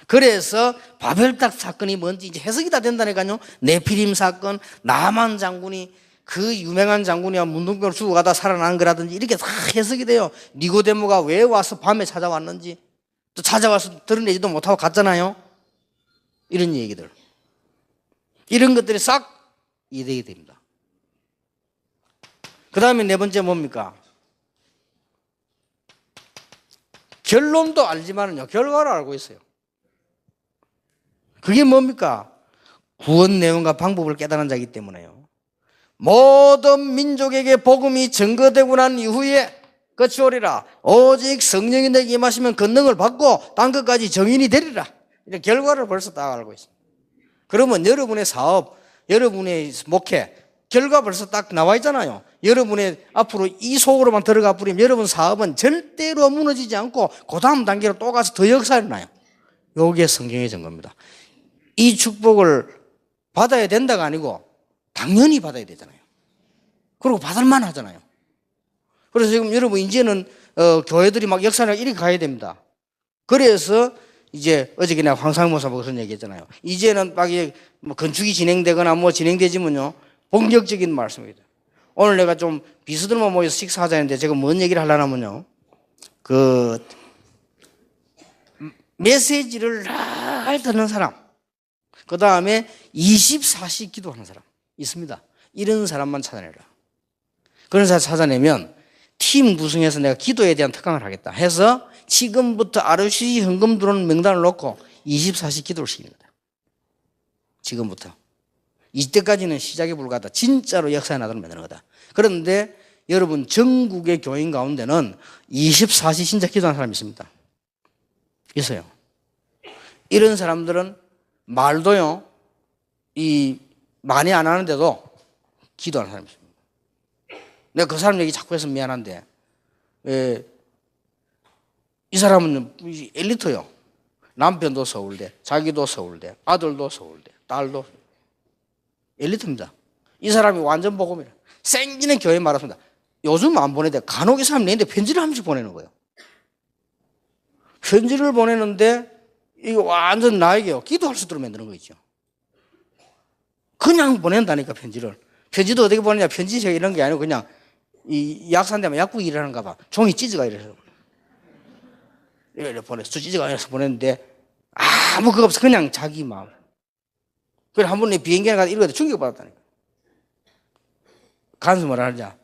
그래서 바벨탑 사건이 뭔지 이제 해석이 다 된다니까요. 네피림 사건, 나만 장군이 그 유명한 장군이야 문둥병을 주고 가다 살아난 거라든지 이렇게 다 해석이 돼요. 니고데모가 왜 와서 밤에 찾아왔는지 또 찾아와서 드러내지도 못하고 갔잖아요. 이런 얘기들. 이런 것들이 싹 이해되게 됩니다. 그 다음에 네 번째 뭡니까? 결론도 알지만은요, 결과를 알고 있어요. 그게 뭡니까? 구원 내용과 방법을 깨달은 자이기 때문에요. 모든 민족에게 복음이 증거되고 난 이후에 끝이 오리라. 오직 성령이 내게 임하시면 권능을 받고 딴 것까지 정인이 되리라. 이런 결과를 벌써 딱 알고 있습니다. 그러면 여러분의 사업, 여러분의 목회, 결과 벌써 딱 나와 있잖아요. 여러분의 앞으로 이 속으로만 들어가 버리면 여러분 사업은 절대로 무너지지 않고 그 다음 단계로 또 가서 더 역사를 나요. 요게 성경의 증거입니다. 이 축복을 받아야 된다가 아니고 당연히 받아야 되잖아요. 그리고 받을만 하잖아요. 그래서 지금 여러분 이제는 교회들이 막 역사를 이렇게 가야 됩니다. 그래서 이제 어저께 내가 황상모사 보고 그런 얘기 했잖아요. 이제는 막 뭐 건축이 진행되거나 뭐 진행되지면요 본격적인 말씀입니다. 오늘 내가 좀 비서들만 모여서 식사하자는데 제가 뭔 얘기를 하려냐면요. 그 메시지를 잘 듣는 사람, 그 다음에 24시 기도하는 사람 있습니다. 이런 사람만 찾아내라. 그런 사람 찾아내면 팀 구성해서 내가 기도에 대한 특강을 하겠다 해서 지금부터 ROC 현금 들어오는 명단을 놓고 24시 기도를 시키는 거다. 지금부터. 이때까지는 시작에 불과하다. 진짜로 역사에 나도록 만드는 거다. 그런데 여러분 전국의 교인 가운데는 24시 진짜 기도하는 사람이 있습니다. 있어요. 이런 사람들은 말도요, 많이 안 하는데도 기도하는 사람이 있습니다. 내가 그 사람 얘기 자꾸 해서 미안한데, 이 사람은 엘리트요. 남편도 서울대, 자기도 서울대, 아들도 서울대, 딸도 엘리트입니다. 이 사람이 완전 복음이라. 생기는 교회 말았습니다. 요즘 안 보내대. 간혹 이 사람 내한테 편지를 한 번씩 보내는 거예요. 편지를 보내는데 이거 완전 나에게요. 기도할 수 있도록 만드는 거 있죠. 그냥 보낸다니까 편지를. 편지도 어떻게 보내냐. 편지책 이런 게 아니고 그냥 이 약산되면 약국 일하는가 봐. 종이 찢어가 이래서. 이래 보냈어. 찢어가 이래서 보냈는데 아무 그거 없어. 그냥 자기 마음. 그래 한 번에 비행기에 가서 이러다 충격받았다니까. 간수 뭐라 하냐.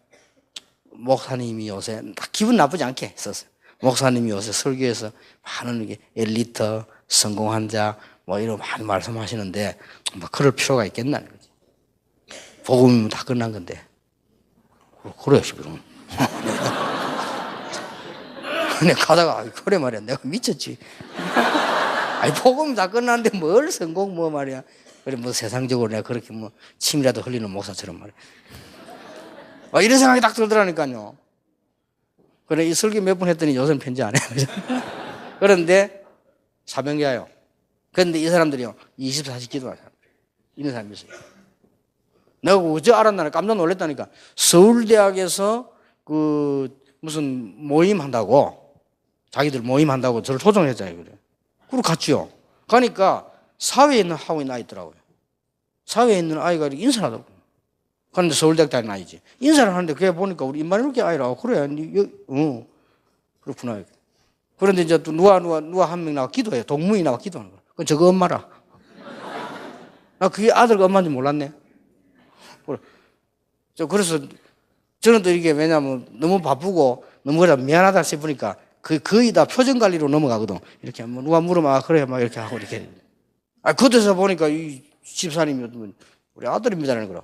목사님이 요새 기분 나쁘지 않게 썼어요. 목사님이 요새 설교에서 많은 게 엘리트, 성공한 자, 뭐 이런 많이 말씀하시는데 뭐 그럴 필요가 있겠나. 복음이면 다 끝난 건데. 그래, 그럼. 내가 가다가, 그래 말이야. 내가 미쳤지. 아니, 복음 다 끝났는데 뭘 성공 뭐 말이야. 그래, 뭐 세상적으로 내가 그렇게 뭐 침이라도 흘리는 목사처럼 말이야. 이런 생각이 딱 들더라니까요. 그래, 이 설교 몇 번 했더니 요새는 편지 안 해요. 그런데 사명자예요. 그런데 이 사람들이요, 24시 기도하는 사람들. 이런 사람이 있어요. 내가 어제 알았나 깜짝 놀랐다니까. 서울대학에서 그 무슨 모임 한다고, 자기들 모임 한다고 저를 초청했잖아요. 그래. 그리고 갔지요. 가니까 사회에 있는 학원이 나 있더라고요. 사회에 있는 아이가 이렇게 인사를 하더라고요. 그런데 서울대학 다니는 아이지. 인사를 하는데 그게 보니까 우리 임마누엘 아이라고. 그래. 그렇구나. 그런데 이제 또 누가 한 명 나와 기도해요. 동문이 나와 기도하는 거야. 그건 저거 엄마라. 나 그게 아들과 엄마인지 몰랐네. 그래서 저는 또 이게 왜냐면 너무 바쁘고 너무 그래 미안하다 싶으니까 거의 다 표정 관리로 넘어가거든. 이렇게 뭐 누가 물으면 아 그래 막 이렇게 하고 이렇게. 아 그때서 보니까 이 집사님이 우리 아들입니다라는 거라.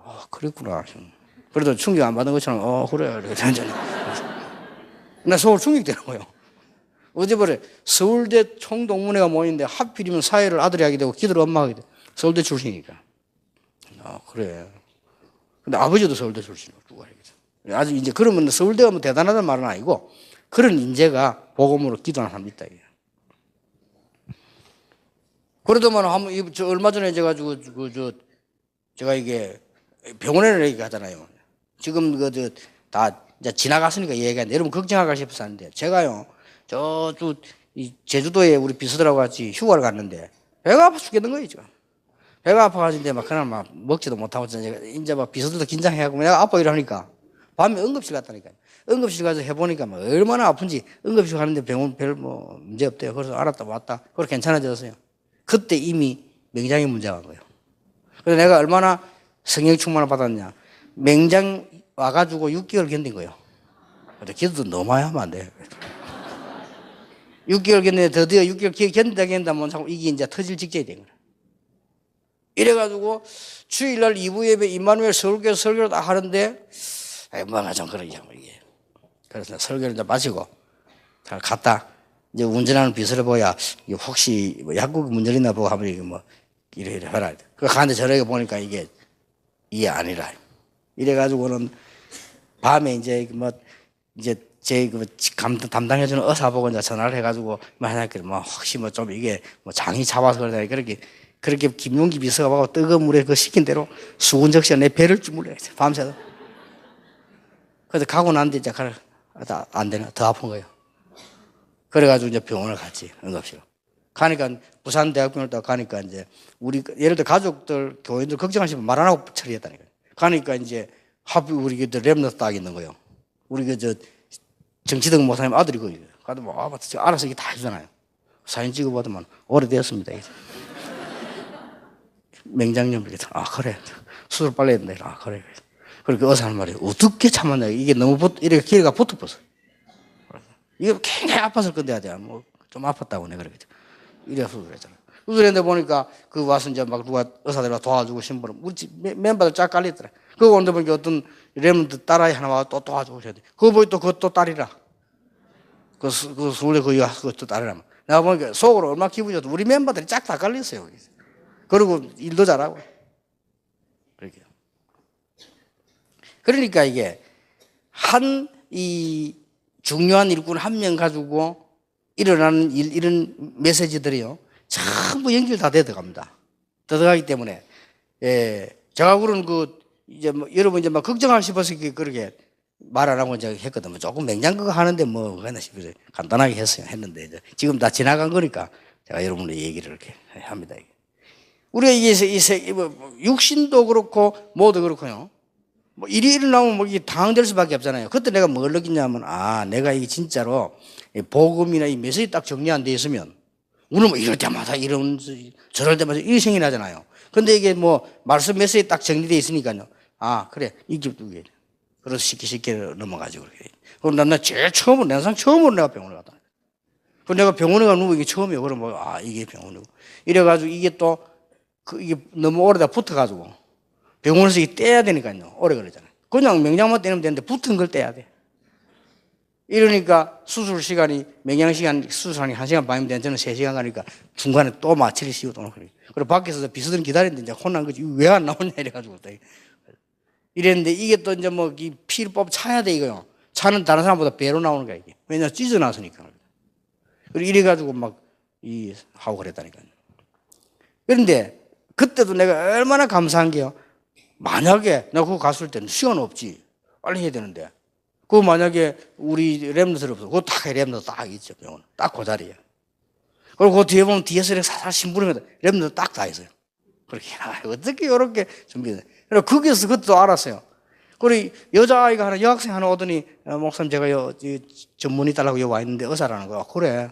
아 그랬구나. 그래도 충격 안 받은 것처럼 그래 이렇게 천천히. 나 서울 충격되는 거예요. 어제 보래 서울대 총동문회가 모이는데 하필이면 사회를 아들이 하게 되고 기도를 엄마가 하게 돼. 서울대 출신이니까. 아 그래. 근데 아버지도 서울대 출신이고 누가 알겠어. 아주 이제 그러면 서울대가 뭐 대단하다는 말은 아니고 그런 인재가 복음으로 기도하는 사람이 있다 이게. 그러더만 한번 저 얼마 전에 제가 제가 이게 병원에 얘기하잖아요. 지금 다 이제 지나갔으니까 얘기하는데 여러분 걱정할까 싶어서 하는데 제가요 이 제주도에 우리 비서들하고 같이 휴가를 갔는데 배가 아파 죽겠는 거예요 지금. 배가 아파가지고 막 그날 막 먹지도 못하고 제가 이제 막 비서들도 긴장해하고 내가 아파 이러니까 밤에 응급실 갔다니까요. 응급실 가서 해보니까 막 얼마나 아픈지 응급실 가는데 병원 별 뭐 문제 없대요. 그래서 알았다 왔다. 그래 괜찮아졌어요. 그때 이미 맹장에 문제가 간 거예요. 그래서 내가 얼마나 성령 충만을 받았냐. 맹장 와가지고 6개월 견딘 거예요. 근데 기도도 너무 많이 하면 안 돼. 6개월 견딘데 드디어 6개월 견딘다면 자꾸 이게 이제 터질 직전이 된 거예요. 이래가지고 주일날 2부 예배 임마누엘 서울교회 설교를 다 하는데 뭐가 좀 그러냐 이게. 그래서 설교를 이제 마치고 잘 갔다 이제 운전하는 비서를 보야 혹시 뭐 약국 문 열리나 보고 하면 이게 뭐 이래 해라. 그 가는데 저녁에 보니까 이게 아니라 이래가지고는 밤에 이제 뭐 이제 제 담당해주는 의사 보고 이제 전화를 해가지고 만약에 뭐 혹시 뭐 좀 이게 뭐 장이 잡아서 그러다 그렇게 김용기 비서가 하고 뜨거운 물에 그 시킨 대로 수근적시에 내 배를 주물러 밤새도. 그래서 가고 난 뒤에 이제 안 되나 더 아픈 거예요. 그래가지고 이제 병원을 갔지 응급실로. 가니까 부산대학병원을 딱 가니까 이제 우리 예를 들어 가족들 교인들 걱정하시면 말 안 하고 처리했다니까요. 가니까 이제 하필 우리 랩너스 딱 있는 거예요. 우리 정치등 목사님 아들이 거예요. 가도 뭐 알아서 이게 다 해주잖아요. 사진 찍어보더만 오래되었습니다. 맹장염 이렇게 아 그래 수술 빨리 해야 된다. 아 그래. 그렇게 의사는 말이에요. 어떻게 참았냐. 이게 너무 이렇게 기회가 붙어버렸어. 이게 굉장히 아팠을 건데 해야 돼. 뭐 좀 아팠다고 내가 그러겠죠. 이래서 그랬잖아. 수술했는데 보니까 그 와서 이제 막 누가 의사들 도와주고 신부를 우리 집 멤버들 쫙 깔렸더라. 그거 오는데 보니까 어떤 렘런트 딸아이 하나 와서 또 도와주고 오셔야 돼. 그거 보니 또 그것도 딸이라. 그 수술에 그것도 딸이라. 내가 보니까 속으로 얼마나 기분이 좋다. 우리 멤버들이 쫙 다 깔렸어요. 거기서. 그리고 일도 잘하고. 그렇게. 그러니까 이게 이 중요한 일꾼 한 명 가지고 일어나는 이런 메시지들이요. 전부 연결 다 되어갑니다. 들어가기 때문에, 제가 그런 이제 뭐 여러분 이제 막 걱정할 싶어서 그렇게 말 안 하고 이제 했거든요. 조금 맹장그거 하는데 뭐, 그랬나 싶어서 간단하게 했는데, 이제 지금 다 지나간 거니까 제가 여러분의 얘기를 이렇게 합니다. 우리가 이게 육신도 그렇고, 뭐도 그렇고요. 뭐 일이 일어나면 뭐 이게 당황될 수밖에 없잖아요. 그때 내가 뭘 느끼냐면, 내가 이게 진짜로 복음이나 이 메시지 딱 정리 안 돼 있으면, 우리는 뭐 이럴 때마다 저럴 때마다 이런 생각이 나잖아요. 근데 이게 뭐 말씀 메시지 딱 정리돼 있으니까요. 그래. 이게 그래서 쉽게 넘어가지고 그렇게. 그럼 나 제일 처음으로, 내 인생 처음으로 내가 병원에 갔다. 그 내가 병원에 가는 거 이게 처음이에요. 그러면 이게 병원이고. 이래가지고 이게 또, 이게 너무 오래다 붙어가지고 병원에서 이게 떼야 되니까요. 오래 걸리잖아요. 그냥 명량만 떼면 되는데 붙은 걸 떼야 돼. 이러니까 수술 시간이, 명량 시간, 수술하니 1시간 반이면 되는 저는 3시간 가니까 중간에 또 마취를 씌우고 또 그래요. 그리고 밖에서 비서들은 기다리는데 이제 혼난 거지. 왜 안 나오냐 이래가지고. 이랬는데 이게 또 이제 뭐 이 피를 차야 돼 이거요. 차는 다른 사람보다 배로 나오는 거야 이게. 왜냐면 찢어놨으니까. 그리고 이래가지고 하고 그랬다니까요. 그런데 그때도 내가 얼마나 감사한 게요. 만약에 내가 그거 갔을 때는 시간 없지. 빨리 해야 되는데. 그거 만약에 우리 랩너들 없어. 그거 딱 랩너 딱 있죠. 병원. 딱 그 자리에. 그리고 그 뒤에 보면 뒤에서 살살 심부름해도 랩너 딱 다 있어요. 그렇게 어떻게 이렇게 준비해. 그래서 거기서 그것도 알았어요. 그리고 여자아이가 하나, 여학생 하나 오더니, 목사님 제가 전문의 달라고 여기 와 있는데 의사라는 거야. 그래.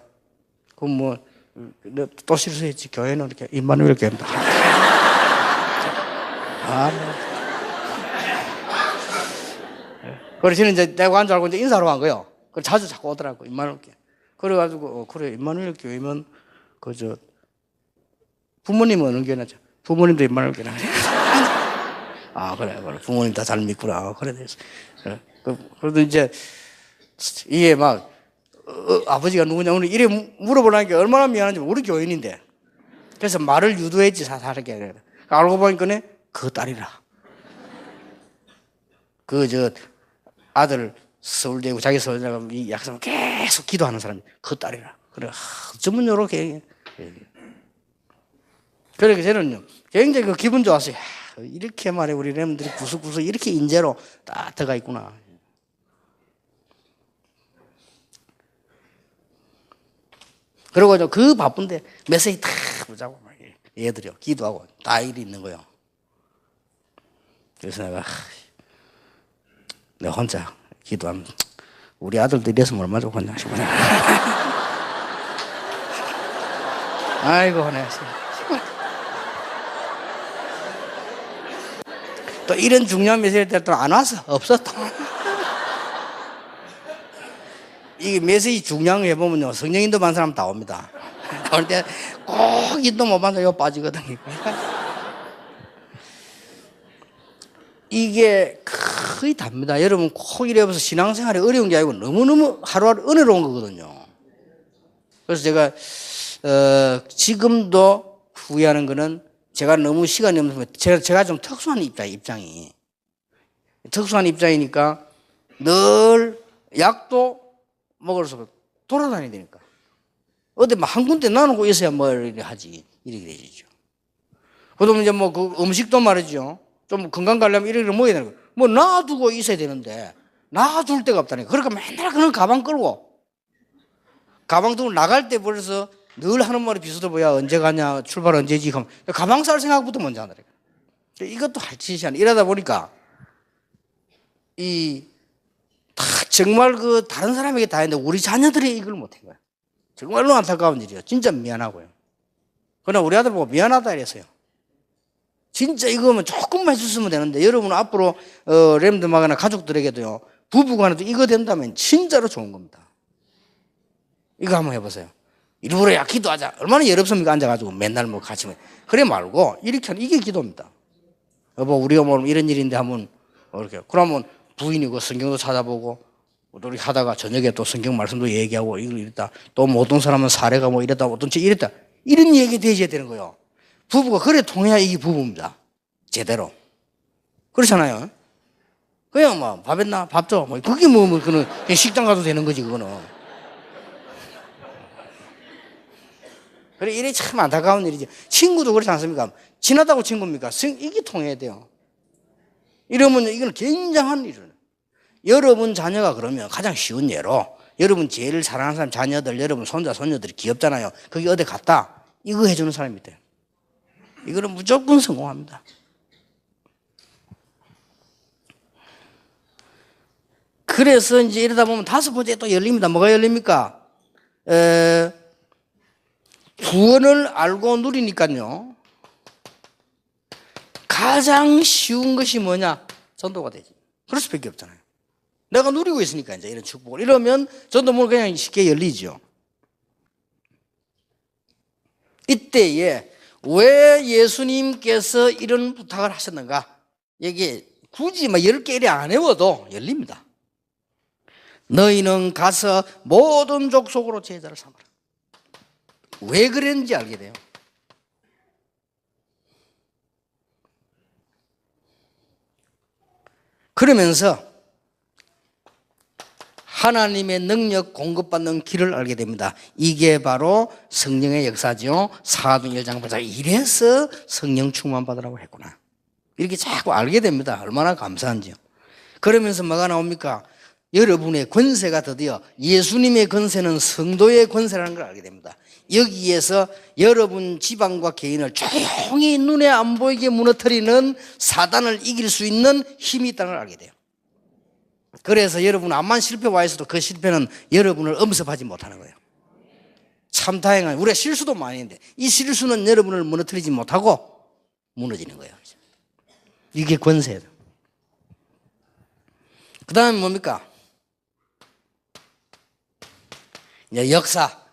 그럼 뭐, 또 실수했지. 교회는 이렇게 임마누엘 교회입니다. 그래서 저는 이제 내가 간 줄 알고 이제 인사하러 간 거예요. 그 자주 자꾸 오더라고, 임마누엘 교회. 그래가지고, 그래, 임마누엘 교회면, 부모님은 어느 교회 나죠? 부모님도 임마누엘 교회 나죠? 아, 그래. 부모님 다 잘 믿구나. 그래, 됐어. 그래도 이제, 이게 막, 아버지가 누구냐, 오늘 이래 물어보라니까 얼마나 미안한지, 우리 교인인데. 그래서 말을 유도했지, 사사하게. 알고 보니까, 그 딸이라. 아들 서울대고 자기 서울대 가면 이 약사는 계속 기도하는 사람이 그 딸이라. 그래, 어쩌면 요렇게. 그러니까 저는요, 굉장히 기분 좋았어요. 이렇게 말해, 우리 렘들이 구석구석 이렇게 인재로 딱 들어가 있구나. 그리고 그 바쁜데 메시지 다 보자고 얘들이요, 기도하고 다 일이 있는 거예요. 그래서 내가 혼자 기도하면 우리 아들도 이랬으면 얼마나 좋겠냐 싶어요. 아이고, 내가 또 이런 중요한 메시지 때 또 안 왔어. 없었다. 이게 메시지 중요한 거 해보면요, 성령인도 많은 사람 다 옵니다. 그런데 꼭 인도 못 받아 요 빠지거든. 이게 거의 답니다. 여러분 꼭 이래서 신앙생활이 어려운 게 아니고 너무너무 하루하루 은혜로운 거거든요. 그래서 제가 지금도 후회하는 거는 제가 너무 시간이 없는 제가 좀 특수한 입장이 특수한 입장이니까 늘 약도 먹으러서 돌아다니야 되니까 어디 막 한 군데 나누고 있어야 뭘 하지 이렇게 되죠. 그러면 이제 뭐 그 음식도 말이죠. 좀 건강 가려면 이렇게 먹어야 되는 거예요. 뭐 놔두고 있어야 되는데 놔둘 데가 없다니까. 그러니까 맨날 그런 가방 끌고 가방 들고 나갈 때 벌써 늘 하는 말이 비슷해 보야. 언제 가냐, 출발 언제지. 그럼 가방 쌀 생각부터 먼저 하더라고요. 이것도 할 짓이 아니야. 이러다 보니까 다 정말 다른 사람에게 다 했는데 우리 자녀들이 이걸 못한 거야. 정말로 안타까운 일이에요. 진짜 미안하고요. 그러나 우리 아들 보고 미안하다 이랬어요. 진짜 이거면 조금만 해줬으면 되는데 여러분 앞으로 렘드마가나 가족들에게도요, 부부간에도 이거 된다면 진짜로 좋은 겁니다. 이거 한번 해보세요. 일부러 야 기도하자. 얼마나 여롭습니까? 앉아가지고 맨날 뭐 같이 그래 말고 이렇게 하는 이게 기도입니다. 여보 우리가 뭐 이런 일인데 한번 이렇게 그러면 부인이 그 성경도 찾아보고 우리 하다가 저녁에 또 성경 말씀도 얘기하고 이걸 이랬다. 또 뭐 어떤 사람은 사례가 뭐 이랬다 어떤 책 이랬다. 이런 얘기 되셔야 되는 거예요. 부부가 그래 통해야 이게 부부입니다. 제대로. 그렇잖아요. 그냥 뭐 밥 했나? 밥 줘. 뭐 그게 그거는 식당 가도 되는 거지 그거는. 그래 이래 참 안타까운 일이지. 친구도 그렇지 않습니까? 친하다고 친구입니까? 이게 통해야 돼요. 이러면 이건 굉장한 일이에요. 여러분 자녀가 그러면 가장 쉬운 예로 여러분 제일 사랑하는 사람 자녀들 여러분 손자 손녀들이 귀엽잖아요. 거기 어디 갔다 이거 해주는 사람이 돼요. 이거는 무조건 성공합니다. 그래서 이제 이러다 보면 5번째 또 열립니다. 뭐가 열립니까? 구원을 알고 누리니까요. 가장 쉬운 것이 뭐냐? 전도가 되지. 그럴 수밖에 없잖아요. 내가 누리고 있으니까 이제 이런 축복을. 이러면 전도문은 그냥 쉽게 열리죠. 이때에 왜 예수님께서 이런 부탁을 하셨는가? 이게 굳이 막 10개 이래 안 외워도 열립니다. 너희는 가서 모든 족속으로 제자를 삼아라. 왜 그랬는지 알게 돼요. 그러면서 하나님의 능력 공급받는 길을 알게 됩니다. 이게 바로 성령의 역사죠. 사도행 1장 보자. 이래서 성령 충만 받으라고 했구나. 이렇게 자꾸 알게 됩니다. 얼마나 감사한지요. 그러면서 뭐가 나옵니까? 여러분의 권세가 드디어 예수님의 권세는 성도의 권세라는 걸 알게 됩니다. 여기에서 여러분 지방과 개인을 조용히 눈에 안 보이게 무너뜨리는 사단을 이길 수 있는 힘이 있다는 걸 알게 돼요. 그래서 여러분 암만 실패 와 있어도 그 실패는 여러분을 엄습하지 못하는 거예요. 참 다행한, 우리가 실수도 많이 했는데 이 실수는 여러분을 무너뜨리지 못하고 무너지는 거예요. 이게 권세예요. 그 다음에 뭡니까? 이제 역사.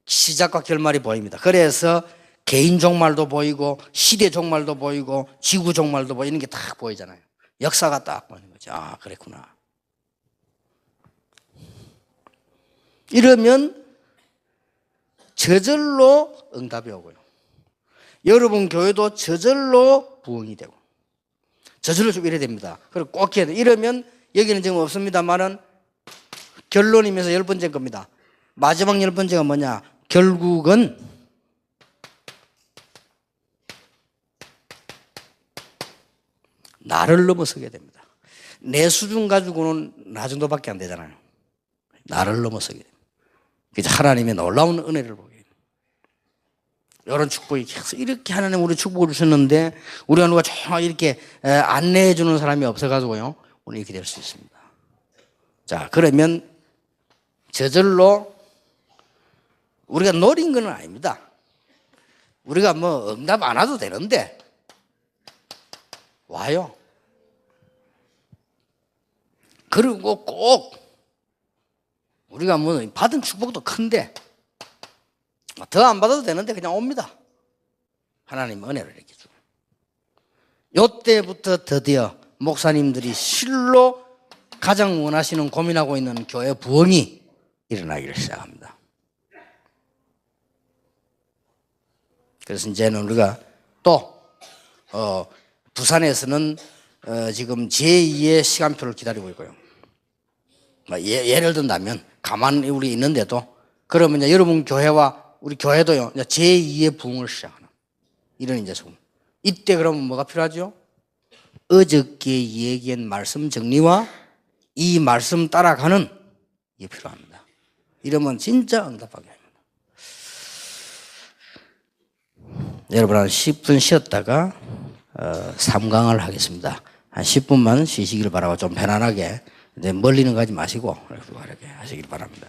시작과 결말이 보입니다. 그래서 개인 종말도 보이고 시대 종말도 보이고 지구 종말도 보이는 게 딱 보이잖아요. 역사가 딱 보이는 거죠. 아, 그랬구나. 이러면 저절로 응답이 오고요. 여러분 교회도 저절로 부흥이 되고 저절로 좀 이래야 됩니다. 그리고 꼭 해야 돼. 이러면 여기는 지금 없습니다만은 결론이면서 10번째 겁니다. 마지막 10번째가 뭐냐? 결국은 나를 넘어서게 됩니다. 내 수준 가지고는 나 정도밖에 안 되잖아요. 나를 넘어서게 됩니다. 그래서 하나님의 놀라운 은혜를 보게 됩니다. 이런 축복이 계속 이렇게 하나님 우리 축복을 주셨는데 우리가 누가 정말 이렇게 안내해 주는 사람이 없어가지고요. 오늘 이렇게 될 수 있습니다. 자, 그러면 저절로 우리가 노린 건 아닙니다. 우리가 뭐 응답 안 와도 되는데 와요. 그리고 꼭 우리가 뭐 받은 축복도 큰데 더 안 받아도 되는데 그냥 옵니다. 하나님 은혜를 이렇게 주고. 요때부터 드디어 목사님들이 실로 가장 원하시는 고민하고 있는 교회 부흥이 일어나기를 시작합니다. 그래서 이제는 우리가 또 부산에서는 지금 제2의 시간표를 기다리고 있고요. 예를 든다면 가만히 우리 있는데도 그러면 이제 여러분 교회와 우리 교회도요 제2의 부흥을 시작하는 이런 이제 좀 이때 그러면 뭐가 필요하죠? 어저께 얘기한 말씀 정리와 이 말씀 따라가는 게 필요합니다. 이러면 진짜 응답하게 합니다. 여러분 한 10분 쉬었다가 3강을 하겠습니다. 한 10분만 쉬시길 바라고 좀 편안하게 멀리는 가지 마시고 이렇게 하시길 바랍니다.